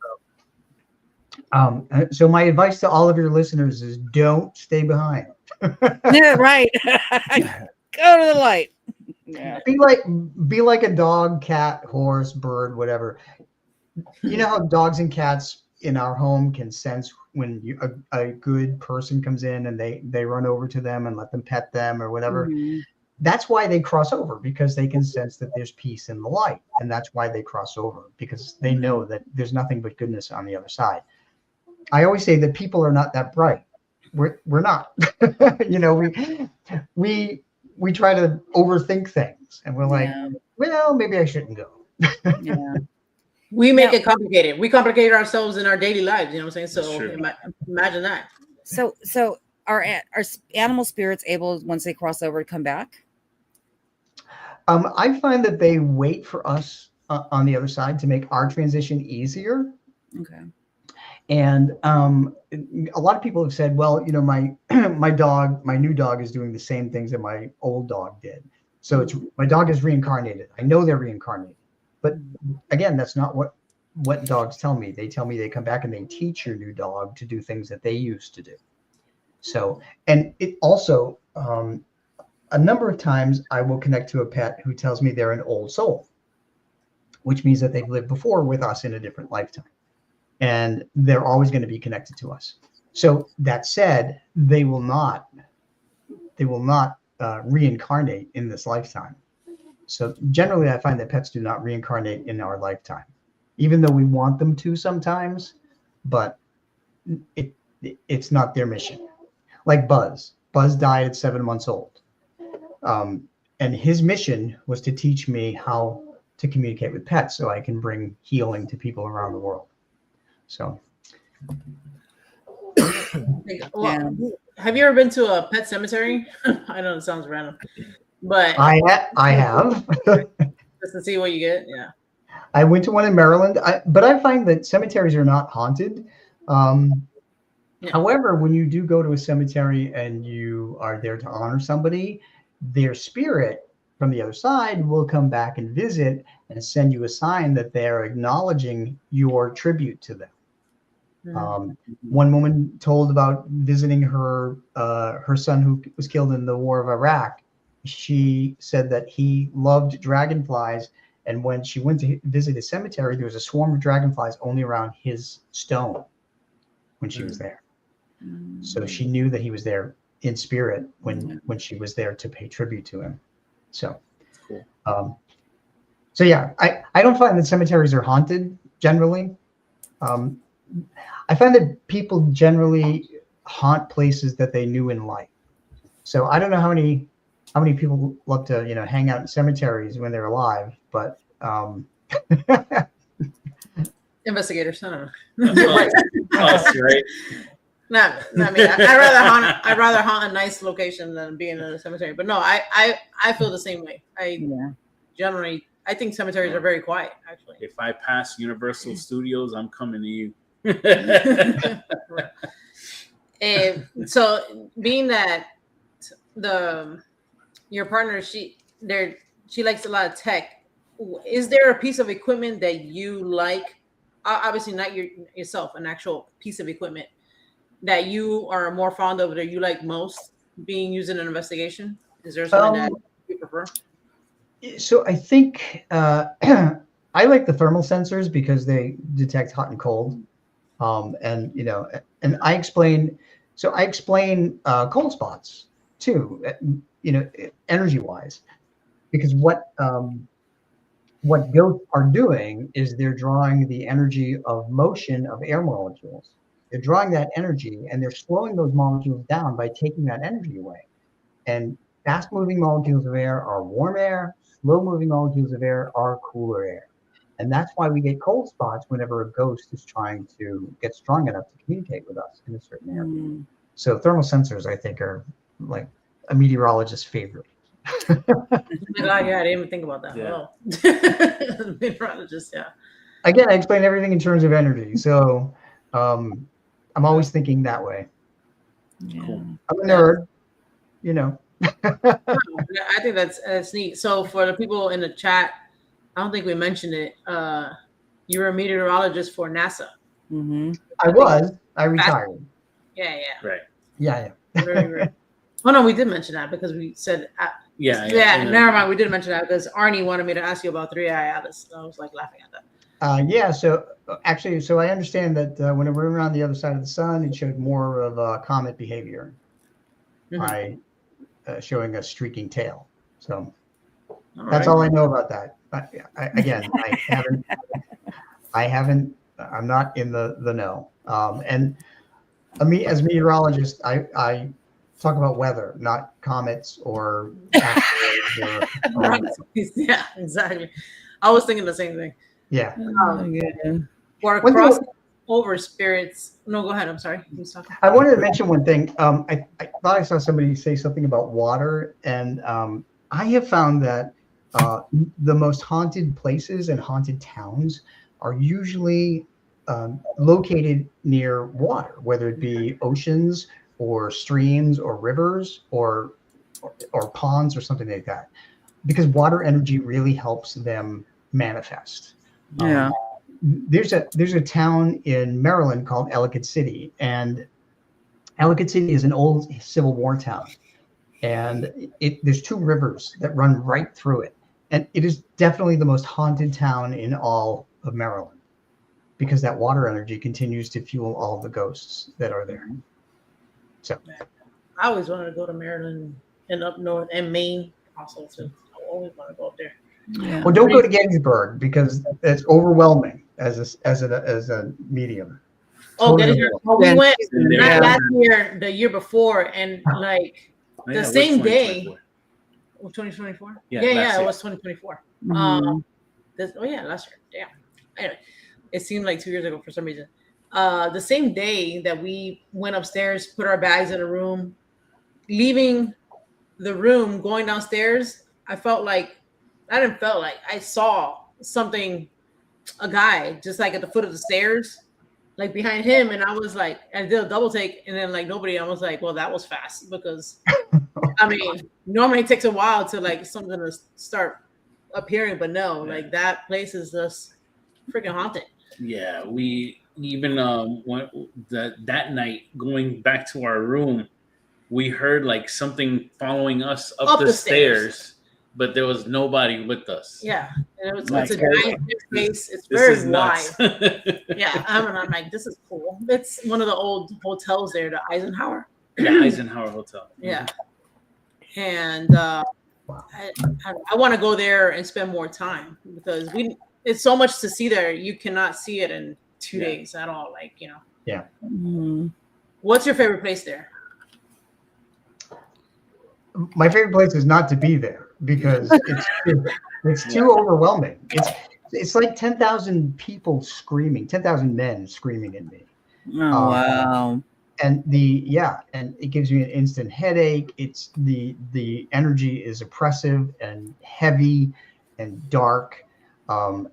so my advice to all of your listeners is don't stay behind. Yeah, right. Go to the light. Yeah. Be like a dog, cat, horse, bird, whatever. You know how dogs and cats in our home can sense when a good person comes in and they run over to them and let them pet them or whatever. Mm-hmm. That's why they cross over, because they can sense that there's peace in the light. And that's why they cross over, because they know that there's nothing but goodness on the other side. I always say that people are not that bright. We're not. We try to overthink things, and we're like, well, maybe I shouldn't go. Yeah. We make it complicated. We complicate ourselves in our daily lives. You know what I'm saying? So imagine that. So are animal spirits able, once they cross over, to come back? I find that they wait for us on the other side to make our transition easier. Okay. And a lot of people have said, well, my new dog is doing the same things that my old dog did. So my dog is reincarnated. I know they're reincarnated. But again, that's not what dogs tell me. They tell me they come back and they teach your new dog to do things that they used to do. So, and it also, a number of times I will connect to a pet who tells me they're an old soul, which means that they've lived before with us in a different lifetime. And they're always going to be connected to us. So that said, they will not reincarnate in this lifetime. So generally, I find that pets do not reincarnate in our lifetime, even though we want them to sometimes, but it's not their mission. Like Buzz. Buzz died at 7 months old. And his mission was to teach me how to communicate with pets so I can bring healing to people around the world. So, well, have you ever been to a pet cemetery? I know it sounds random, but I have. Just to see what you get. Yeah, I went to one in Maryland, but I find that cemeteries are not haunted. However, when you do go to a cemetery and you are there to honor somebody, their spirit from the other side will come back and visit and send you a sign that they're acknowledging your tribute to them. One woman told about visiting her son who was killed in the war of Iraq. She said that he loved dragonflies, and when she went to visit his cemetery, there was a swarm of dragonflies only around his stone when she was there. So she knew that he was there in spirit when she was there to pay tribute to him. So, so yeah, I don't find that cemeteries are haunted generally. I find that people generally haunt places that they knew in life. So I don't know how many people love to hang out in cemeteries when they're alive, but investigators. I don't know. Right? Not me. I'd rather haunt a nice location than being in a cemetery. But no, I feel the same way. I think cemeteries are very quiet. Actually, if I pass Universal Studios, I'm coming to you. And so, being that your partner, she likes a lot of tech. Is there a piece of equipment that you like? Obviously, not yourself, an actual piece of equipment that you are more fond of, that you like most being used in an investigation? Is there something that you prefer? So I think I like the thermal sensors because they detect hot and cold. And you know, and I explain cold spots too, you know, energy wise, because what ghosts are doing is they're drawing the energy of motion of air molecules. They're drawing that energy and they're slowing those molecules down by taking that energy away. And fast moving molecules of air are warm air, slow moving molecules of air are cooler air. And that's why we get cold spots whenever a ghost is trying to get strong enough to communicate with us in a certain area. So thermal sensors, I think, are like a meteorologist's favorite. God, yeah, I didn't even think about that. Yeah. Meteorologist, yeah. Again, I explain everything in terms of energy. So I'm always thinking that way. Yeah. Cool. I'm a nerd, you know. I think that's neat. So for the people in the chat, I don't think we mentioned it. You're a meteorologist for NASA. Mm-hmm. I retired. Yeah. Right. Yeah. Right. Oh no, we did mention that because we said Yeah. Never mind, we did mention that because Arnie wanted me to ask you about 3i Atlas. I was like laughing at that. Yeah. So actually, I understand that when we're around the other side of the sun, it showed more of comet behavior by showing a streaking tail. So that's all I know about that. I'm not in the know. And as a meteorologist, I talk about weather, not comets or asteroids yeah, exactly. I was thinking the same thing. Yeah. For crossover spirits. No, go ahead. I'm sorry. I wanted to mention one thing. I thought I saw somebody say something about water, and I have found that the most haunted places and haunted towns are usually located near water, whether it be oceans or streams or rivers or ponds or something like that, because water energy really helps them manifest. Yeah. There's a town in Maryland called Ellicott City, and Ellicott City is an old Civil War town, and there's two rivers that run right through it, and it is definitely the most haunted town in all of Maryland because that water energy continues to fuel all the ghosts that are there. So I always wanted to go to Maryland and up north and Maine also too. I always want to go up there. Yeah. Well, don't go to Gettysburg because it's overwhelming as a medium. Oh, Totally. Gettysburg. Oh, we went not last year, the year before, and like the same day. 2024. Yeah, it was 2024. Last year. Damn. Anyway, it seemed like 2 years ago for some reason. The same day that we went upstairs, put our bags in a room, leaving the room, going downstairs, I saw something, a guy just like at the foot of the stairs, like behind him, and I was like, I did a double take, and then like nobody. I was like, well, that was fast because I mean, normally it takes a while to like something to start appearing, but no, like that place is just freaking haunted. Yeah, we even that night going back to our room, we heard like something following us up the stairs, but there was nobody with us. Yeah, and it's a giant space. It's very wide. Yeah, I'm like, this is cool. It's one of the old hotels there, the Eisenhower. Yeah, Eisenhower Hotel. Yeah, and I want to go there and spend more time because it's so much to see there. You cannot see it in 2 days at all. Like, you know. Yeah. Mm-hmm. What's your favorite place there? My favorite place is not to be there because it's too overwhelming. It's like 10,000 people screaming, 10,000 men screaming at me. Oh, wow. And and it gives you an instant headache. It's the energy is oppressive and heavy and dark. I've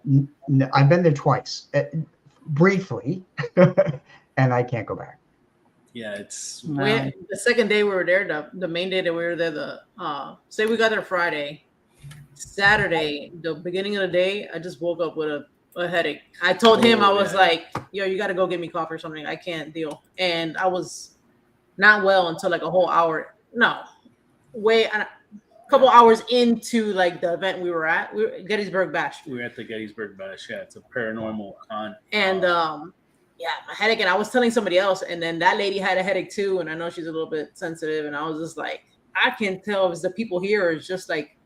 been there twice. briefly, and I can't go back. Yeah, it's the second day we were there, the main day that we were there, say we got there Friday, Saturday, the beginning of the day, I just woke up with a headache. I told him, I was like, yo, you got to go get me coffee or something. I can't deal. And I was not well until like a whole hour. No, a couple hours into like the event we were at. We were at Gettysburg Bash. We were at the Gettysburg Bash. Yeah, it's a paranormal con. And yeah, my headache. And I was telling somebody else, and then that lady had a headache too. And I know she's a little bit sensitive. And I was just like, I can't tell if it's the people here or it's just like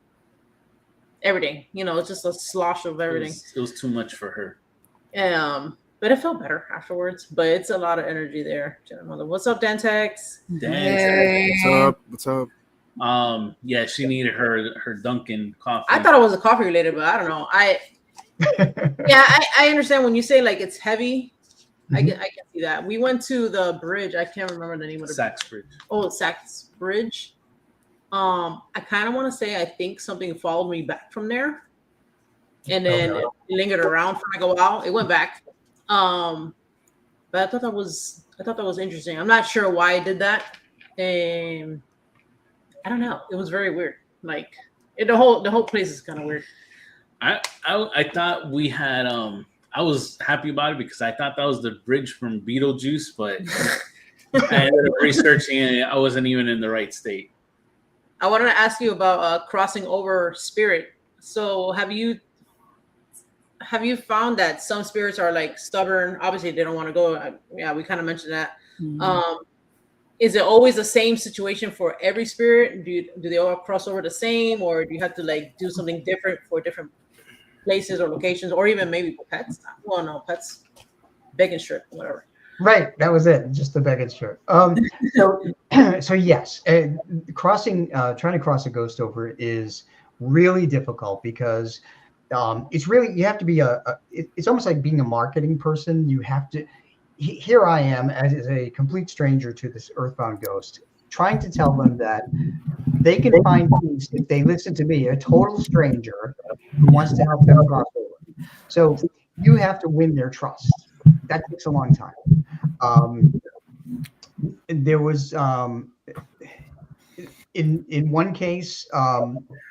everything. You know, it's just a slosh of everything. It was too much for her. But it felt better afterwards. But it's a lot of energy there. What's up, Dantex? Dantex. What's up? Yeah, she needed her Dunkin' coffee. I thought it was a coffee related, but I don't know. I understand when you say like it's heavy. I can see that. We went to the bridge. I can't remember the name of the Sachs Bridge. Oh, Sachs Bridge. I kind of want to say I think something followed me back from there, and then it lingered around for like a while. It went back. But I thought that was interesting. I'm not sure why I did that. I don't know. It was very weird. Like the whole place is kind of weird. I thought we had I was happy about it because I thought that was the bridge from Beetlejuice, but I ended up researching it. I wasn't even in the right state. I wanted to ask you about crossing over spirit. So have you found that some spirits are like stubborn? Obviously, they don't want to go. Yeah, we kind of mentioned that. Mm-hmm. Is it always the same situation for every spirit? Do they all cross over the same, or do you have to like do something different for different places or locations, or even maybe pets? Well, no, pets, begging strip, whatever. Right, that was it. Just the begging strip. So yes, trying to cross a ghost over is really difficult because it's really, you have to be it's almost like being a marketing person. You have to. Here I am as a complete stranger to this earthbound ghost, trying to tell them that they can find peace if they listen to me, a total stranger who wants to help them cross over. So you have to win their trust. That takes a long time. There was in one case,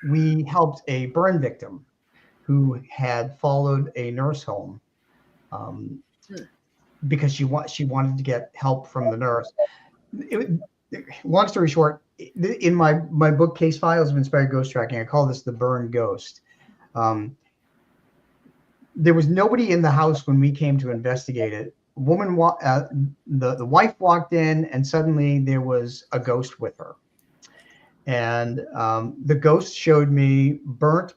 we helped a burn victim who had followed a nurse home. Because she wanted to get help from the nurse. Long story short, in my book Case Files of Inspired Ghost Tracking, I call this the burn ghost. There was nobody in the house when we came to investigate it. Woman, the wife walked in, and suddenly there was a ghost with her. And the ghost showed me burnt,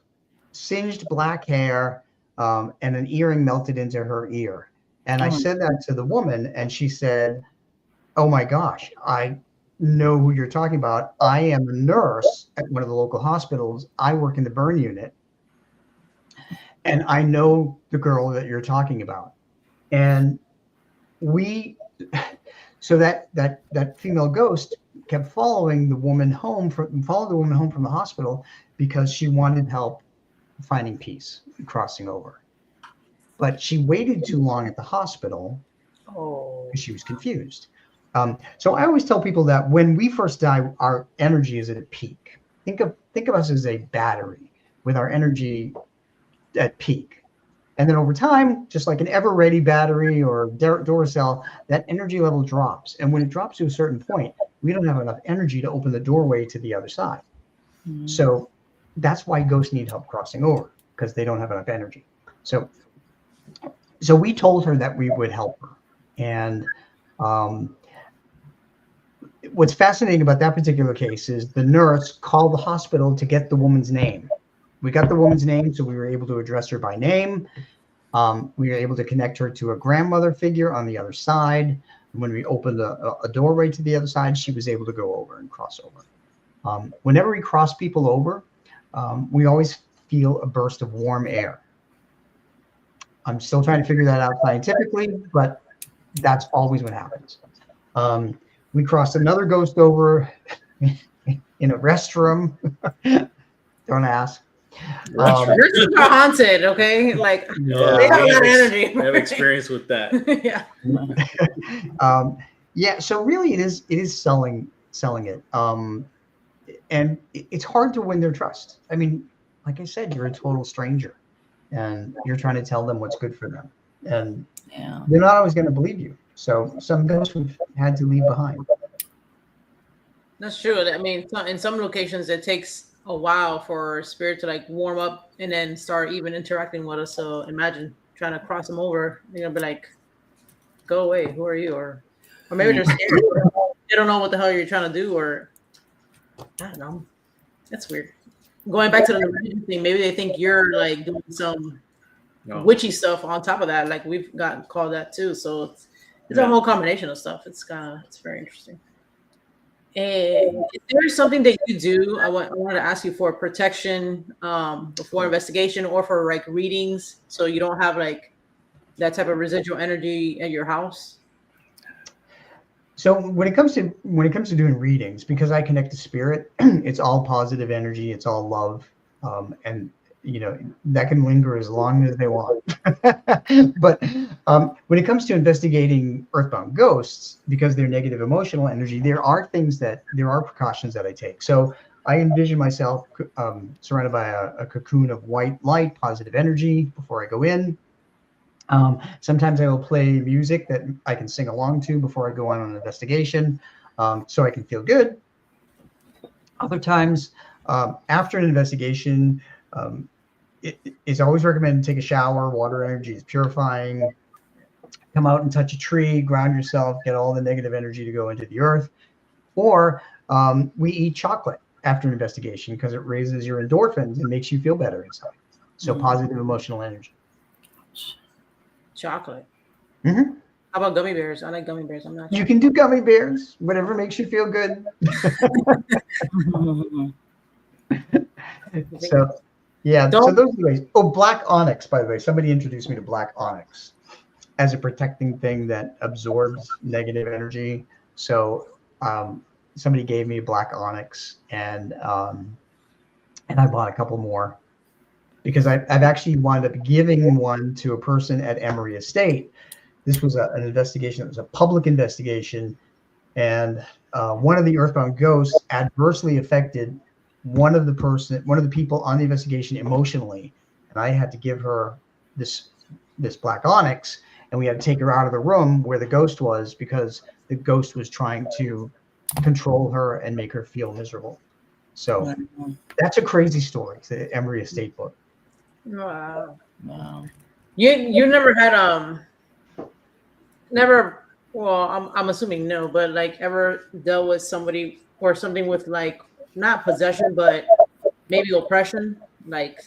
singed black hair, and an earring melted into her ear. And I said that to the woman, and she said, "Oh my gosh, I know who you're talking about. I am a nurse at one of the local hospitals. I work in the burn unit, and I know the girl that you're talking about." And so that female ghost kept following the woman home from the hospital because she wanted help finding peace, crossing over. But she waited too long at the hospital because she was confused. So I always tell people that when we first die, our energy is at a peak. Think of us as a battery with our energy at peak. And then over time, just like an ever-ready battery or Duracell, that energy level drops. And when it drops to a certain point, we don't have enough energy to open the doorway to the other side. Mm-hmm. So that's why ghosts need help crossing over, because they don't have enough energy. So we told her that we would help her. And what's fascinating about that particular case is the nurse called the hospital to get the woman's name. We got the woman's name, so we were able to address her by name. We were able to connect her to a grandmother figure on the other side. When we opened a doorway to the other side, she was able to go over and cross over. Whenever we cross people over, we always feel a burst of warm air. I'm still trying to figure that out scientifically, but that's always what happens. We crossed another ghost over in a restroom. Don't ask. Nurses are haunted, okay? Like they have a lot of energy. I have experience with that. Yeah. Yeah. So really, it is selling it. And it's hard to win their trust. I mean, like I said, you're a total stranger, and you're trying to tell them what's good for them, and they're not always going to believe you. So some ghosts we've had to leave behind. That's true. I mean, in some locations, it takes a while for spirit to like warm up and then start even interacting with us. So imagine trying to cross them over. They're gonna be like, "Go away! Who are you?" Or maybe they're scared. They don't know what the hell you're trying to do, or I don't know. That's weird. Going back to the religion thing, maybe they think you're like doing some witchy stuff on top of that. Like we've gotten called that too. So it's a whole combination of stuff. It's very interesting. And if there's something that you do, I wanted to ask you for protection before investigation or for like readings, so you don't have like that type of residual energy at your house. So when it comes to doing readings, because I connect to spirit, it's all positive energy, it's all love, and that can linger as long as they want. But when it comes to investigating earthbound ghosts, because they're negative emotional energy, there are precautions that I take. So I envision myself surrounded by a cocoon of white light, positive energy before I go in. Sometimes I will play music that I can sing along to before I go on an investigation, so I can feel good. Other times, after an investigation, it's always recommended to take a shower. Water energy is purifying. Come out and touch a tree, ground yourself, get all the negative energy to go into the earth. Or we eat chocolate after an investigation because it raises your endorphins and makes you feel better inside. So positive emotional energy. Chocolate. Mm-hmm. How about gummy bears? I like gummy bears. I'm not sure. You can do gummy bears, whatever makes you feel good. So, yeah. So those are the ways. Oh, black onyx, by the way. Somebody introduced me to black onyx as a protecting thing that absorbs negative energy. So somebody gave me black onyx, and I bought a couple more, because I've actually wound up giving one to a person at 𝗟𝗏𝗃 Estate. This was an investigation. It was a public investigation, and one of the earthbound ghosts adversely affected one of the people on the investigation emotionally, and I had to give her this black onyx, and we had to take her out of the room where the ghost was, because the ghost was trying to control her and make her feel miserable. So that's a crazy story. It's the 𝗟𝗏𝗃 Estate book. Wow. You never had I'm assuming no, but like ever dealt with somebody or something with like not possession but maybe oppression, like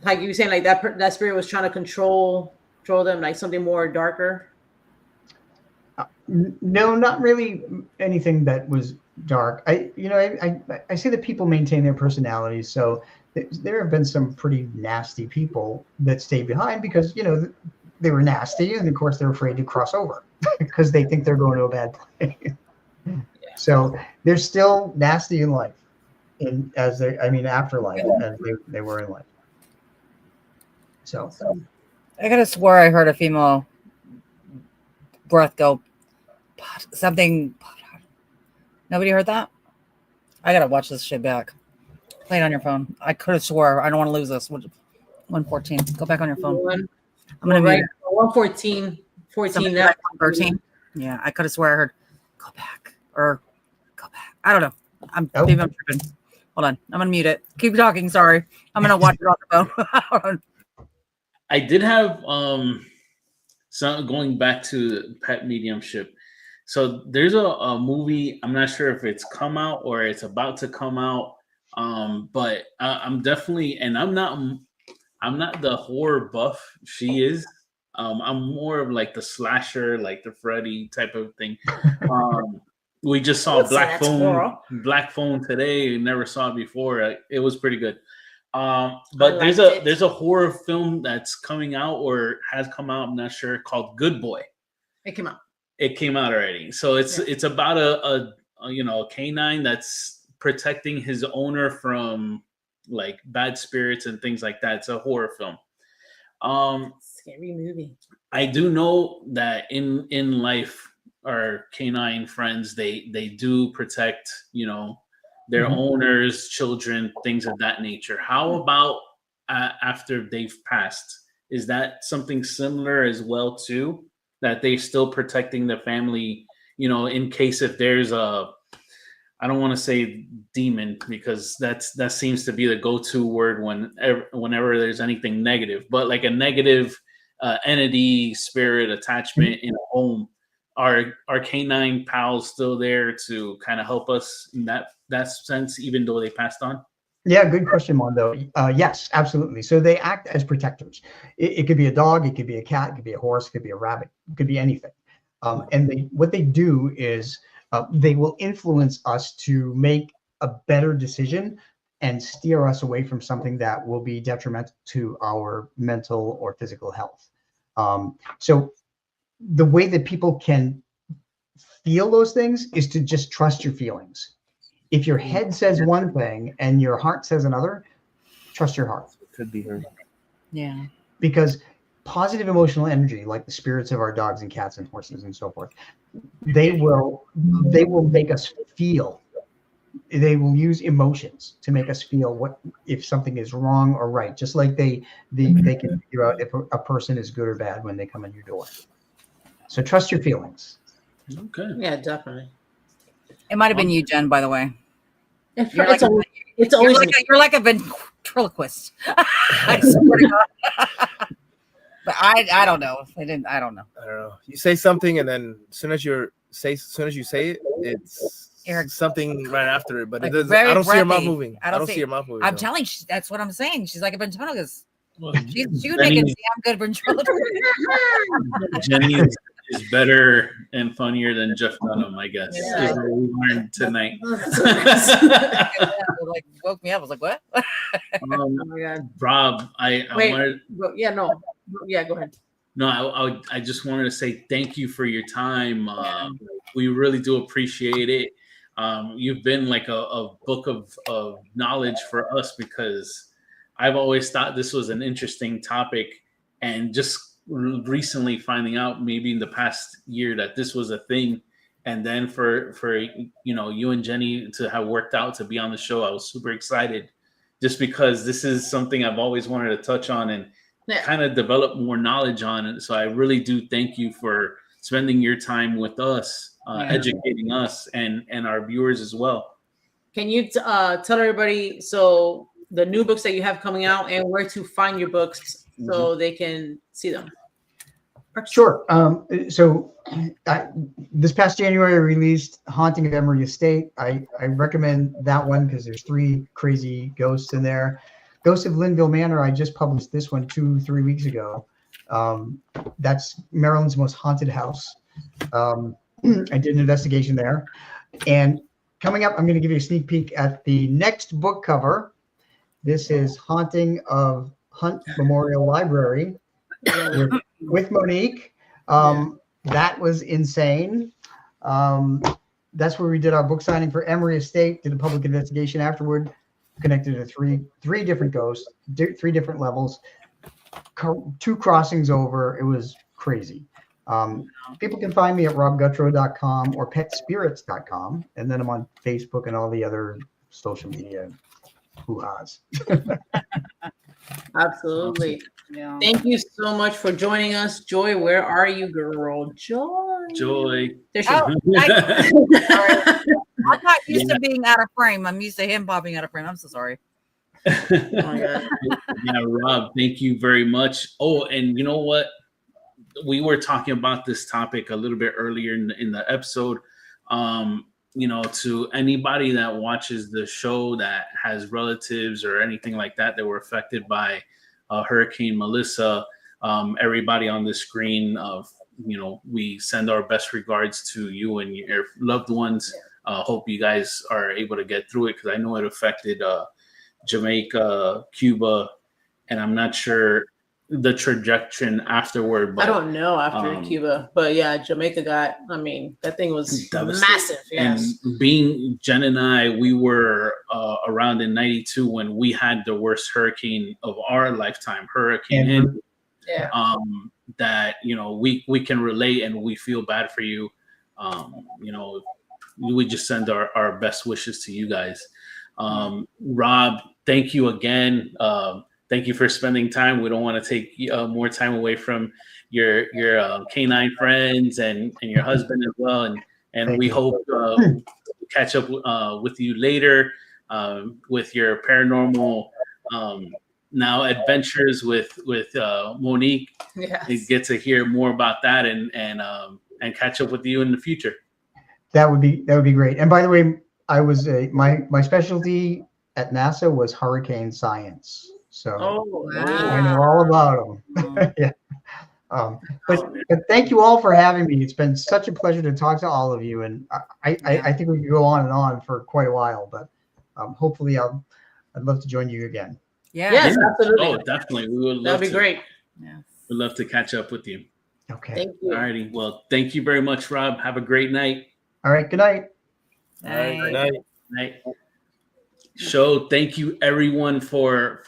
you were saying, like that spirit was trying to control them, like something more darker? No, not really anything that was dark. I say that people maintain their personalities, so there have been some pretty nasty people that stayed behind because they were nasty, and of course they're afraid to cross over because they think they're going to a bad place. So they're still nasty in life, afterlife, as they were in life. So I could have swore I heard a female breath go something. Nobody heard that? I gotta watch this shit back. Play it on your phone. I could have swore. I don't want to lose this. 114. Go back on your phone. I'm gonna mute it. 114, 14, now 13. Yeah, I could have swore I heard go back or go back. I don't know. Maybe I'm tripping. Hold on. I'm gonna mute it. Keep talking. Sorry. I'm gonna watch it on the phone. Hold on. I did have some going back to pet mediumship. So there's a movie. I'm not sure if it's come out or it's about to come out. But I'm definitely, and I'm not the horror buff she is. I'm more of like the slasher, like the Freddy type of thing. We just saw Black Phone today. Never saw it before. It was pretty good. But there's a horror film that's coming out or has come out. I'm not sure, called Good Boy. It came out. It came out already. So it's about a canine that's protecting his owner from like bad spirits and things like that. It's a horror film. Scary movie. I do know that in life, our canine friends, they do protect, you know, their owners, children, things of that nature. How about after they've passed? Is that something similar as well too? That they're still protecting the family, you know, in case if there's I don't want to say demon, because that seems to be the go-to word whenever there's anything negative, but like a negative entity, spirit, attachment in a home. Are canine pals still there to kind of help us in that sense, even though they passed on? Yeah, good question, Mondo. Yes, absolutely. So they act as protectors. It could be a dog, it could be a cat, it could be a horse, it could be a rabbit, it could be anything. And what they do is they will influence us to make a better decision and steer us away from something that will be detrimental to our mental or physical health. So the way that people can feel those things is to just trust your feelings. If your head says one thing and your heart says another, trust your heart. Could be her. Yeah. Because positive emotional energy, like the spirits of our dogs and cats and horses and so forth, they will make us feel. They will use emotions to make us feel what if something is wrong or right. Just like they can figure out if a person is good or bad when they come in your door. So trust your feelings. Okay. Yeah, definitely. It might have been you, Jen, by the way. It's You're always you're like a ventriloquist. I swear to God. But I don't know. I don't know. I don't know. You say something, and then as soon as you say it, it's something right after it. But like it doesn't. I don't see her mouth breathy. moving. I don't see her mouth moving. I'm no. telling you, that's what I'm saying. She's like a ventriloquist. Well, She would make a damn good ventriloquist. Jenny is better and funnier than Jeff Dunham, I guess. Yeah. Is what we learned tonight. Like woke me up. I was like, what? Oh my God. Rob, I wanted. Go ahead. No, I just wanted to say thank you for your time. We really do appreciate it. You've been like a book of knowledge for us, because I've always thought this was an interesting topic, and just recently finding out maybe in the past year that this was a thing, and then for you know, you and Jenny to have worked out to be on the show, I was super excited, just because this is something I've always wanted to touch on and kind of develop more knowledge on it. So I really do thank you for spending your time with us, educating us and our viewers as well. Can you tell everybody so the new books that you have coming out and where to find your books so they can see them? Sure. So this past January, I released Haunting of 𝗵𝗡 Estate. I recommend that one because there's 3 crazy ghosts in there. Ghost of Linville Manor, I just published this one 2-3 weeks ago. That's Maryland's most haunted house. I did an investigation there. And coming up, I'm going to give you a sneak peek at the next book cover. This is Haunting of Hunt Memorial Library with Monique. That was insane. That's where we did our book signing for 𝗵𝗡 Estate, did a public investigation afterward, connected to three different ghosts, 3 different levels, 2 crossings over. It was crazy. People can find me at robgutro.com or petspirits.com, and then I'm on Facebook and all the other social media hoo-has. Absolutely. Yeah. Thank you so much for joining us. Joy, where are you, girl? Joy. There she is. I'm not used to being out of frame. I'm used to him popping out of frame. I'm so sorry. Oh my God. Yeah, Rob, thank you very much. Oh, and you know what? We were talking about this topic a little bit earlier in the episode. You know, to anybody that watches the show that has relatives or anything like that were affected by Hurricane Melissa, everybody on the screen, you know, we send our best regards to you and your loved ones. Hope you guys are able to get through it, because I know it affected Jamaica, Cuba, and I'm not sure the trajectory afterward. But, I don't know after Cuba, but yeah, Jamaica got. I mean, that thing was massive. Yes. And being Jen and I, we were around in '92 when we had the worst hurricane of our lifetime, Hurricane Henry. Yeah. That we can relate, and we feel bad for you. We just send our best wishes to you guys. Rob, thank you again. Thank you for spending time. We don't want to take more time away from your canine friends and your husband as well. And we hope to catch up with you later with your paranormal now adventures with Monique. Yes. We get to hear more about that and catch up with you in the future. That would be great. And by the way, I was my specialty at NASA was hurricane science. So I know all about them. Yeah. But thank you all for having me. It's been such a pleasure to talk to all of you. And I think we could go on and on for quite a while, but hopefully I'd love to join you again. Yeah. Yes, absolutely. Oh, definitely. We would love That'd be great. Yeah. We'd love to catch up with you. Okay. Thank you. All righty. Well, thank you very much, Rob. Have a great night. All right. Good night. All right, good night. Night. So thank you everyone for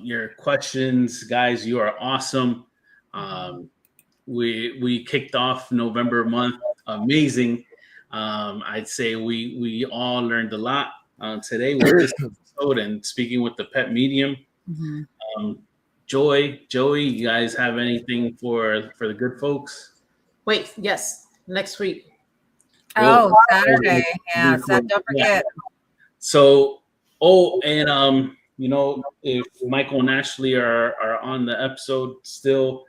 your questions, guys. You are awesome. We kicked off November month amazing. I'd say we all learned a lot today with this episode and speaking with the pet medium. Joey, you guys have anything for the good folks? Wait, yes, next week. Oh, Saturday. Yeah, don't forget. Yeah. So, and if Michael and Ashley are on the episode still,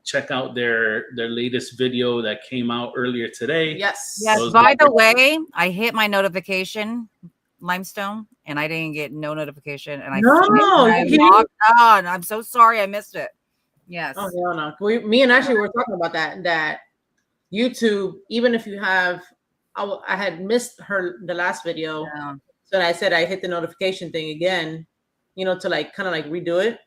check out their latest video that came out earlier today. Yes. Yes. By the way, I hit my notification, Limestone, and I didn't get no notification. And I logged on. I'm so sorry I missed it. Yes. Oh no. Me and Ashley were talking about that YouTube, even if you have, I had missed the last video. Yeah. So I said I hit the notification thing again, to kind of redo it.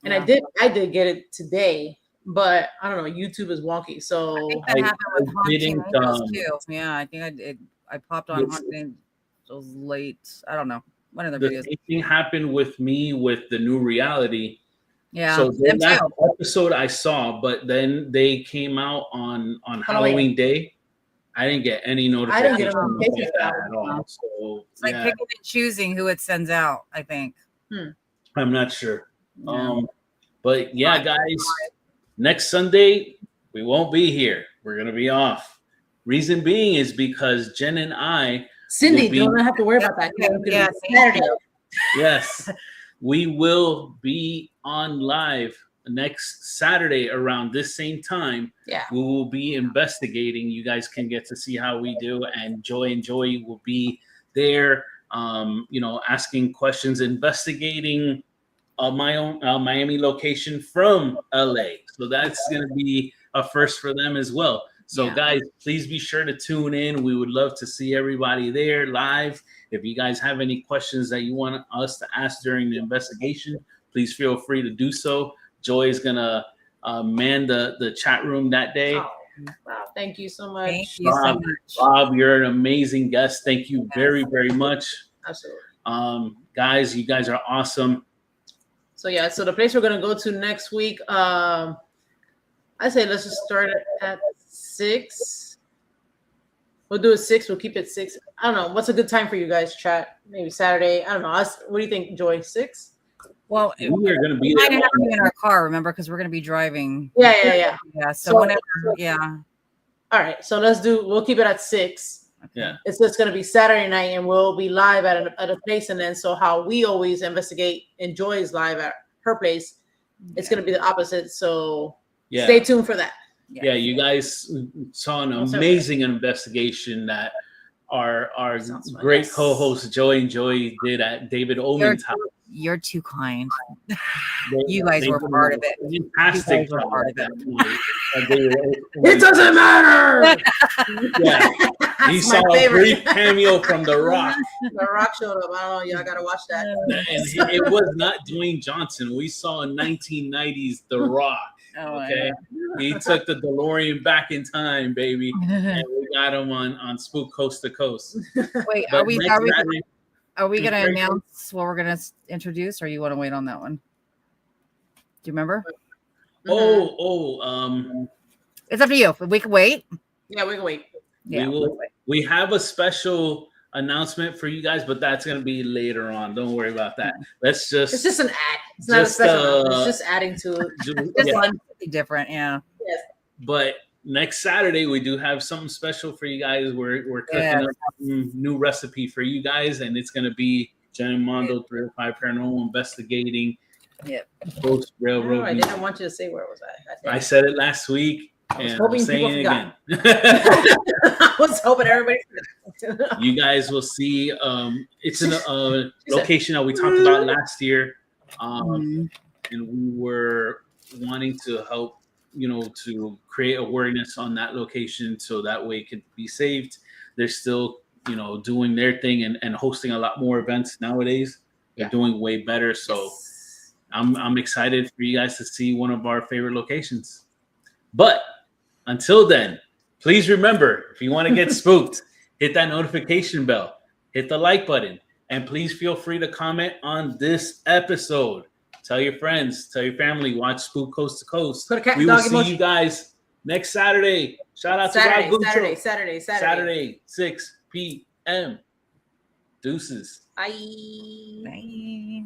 And Yeah. I did get it today, but I don't know. YouTube is wonky. So I think that happened with Haunting Angels too. Yeah, I think I popped on Haunting Angels late. I don't know. One of the videos. Same thing happened with me with the new reality. Yeah. So that episode I saw, but then they came out on Halloween Day. I didn't get any notification. I didn't get a notification at all. So it's like picking and choosing who it sends out, I think. I'm not sure. Yeah. But yeah, guys, next Sunday we won't be here. We're gonna be off. Reason being is because Jen and I, Cindy, don't have to worry about that. Yeah, Saturday. Yes, we will be on live next Saturday around this same time. Yeah, we will be investigating. You guys can get to see how we do, and Joey will be there, asking questions, investigating my own Miami location from LA. So that's going to be a first for them as well. So guys, please be sure to tune in. We would love to see everybody there live. If you guys have any questions that you want us to ask during the investigation, please feel free to do so. Joy is going to man the chat room that day. Oh, wow. Thank you so much. Thank you so much. Rob, you're an amazing guest. Thank you very, very much. Absolutely. Guys, you guys are awesome. So so the place we're going to go to next week, I say let's just start at 6. We'll do it 6. We'll keep it 6. I don't know. What's a good time for you guys? Chat maybe Saturday. I don't know. What do you think, Joy? 6? Well, we are going to be there in our car, remember, because we're going to be driving. Yeah. So whenever, All right. So we'll keep it at 6. Yeah. It's just going to be Saturday night, and we'll be live at a place. And then, so how we always investigate, and Joy is live at her place. It's going to be the opposite. So stay tuned for that. Yeah, you guys saw an amazing investigation that our great co-host Joey and Joey did at David Ullman's house. You're too kind. You guys were part of it. Fantastic. It doesn't matter. Yeah, he That's my saw a favorite. brief cameo from The Rock. The Rock showed up. I don't know. Y'all gotta watch that. And it was not Dwayne Johnson. We saw in 1990s The Rock. Okay, he took the DeLorean back in time, baby, and we got him on Spooked Coast to Coast. Wait, But are we next Saturday- going to announce what we're going to introduce, or you want to wait on that one? Do you remember? It's up to you. We can wait. Yeah, we can wait. Yeah, we have a special announcement for you guys, but that's going to be later on. Don't worry about that. It's just an ad. It's not a special. It's just adding to something different. Yeah. Yes. But next Saturday we do have something special for you guys. We're cooking up some new recipe for you guys, and it's going to be Jen Mondo 305 Paranormal investigating. Yep. Post railroad. I didn't want you to say where it was at. I said it last week. And I'm saying it again. I was hoping everybody. You guys will see. It's in a location that we talked about last year, and we were wanting to help, to create awareness on that location so that way it could be saved. They're still, doing their thing and hosting a lot more events nowadays. They're doing way better. So I'm excited for you guys to see one of our favorite locations. But until then, please remember, if you want to get spooked, hit that notification bell, hit the like button, and please feel free to comment on this episode. Tell your friends, tell your family, watch Spooked Coast to Coast. We will see you guys next Saturday. Shout out to Rob Gutro. Saturday, 6 p.m. Deuces. Bye. Bye.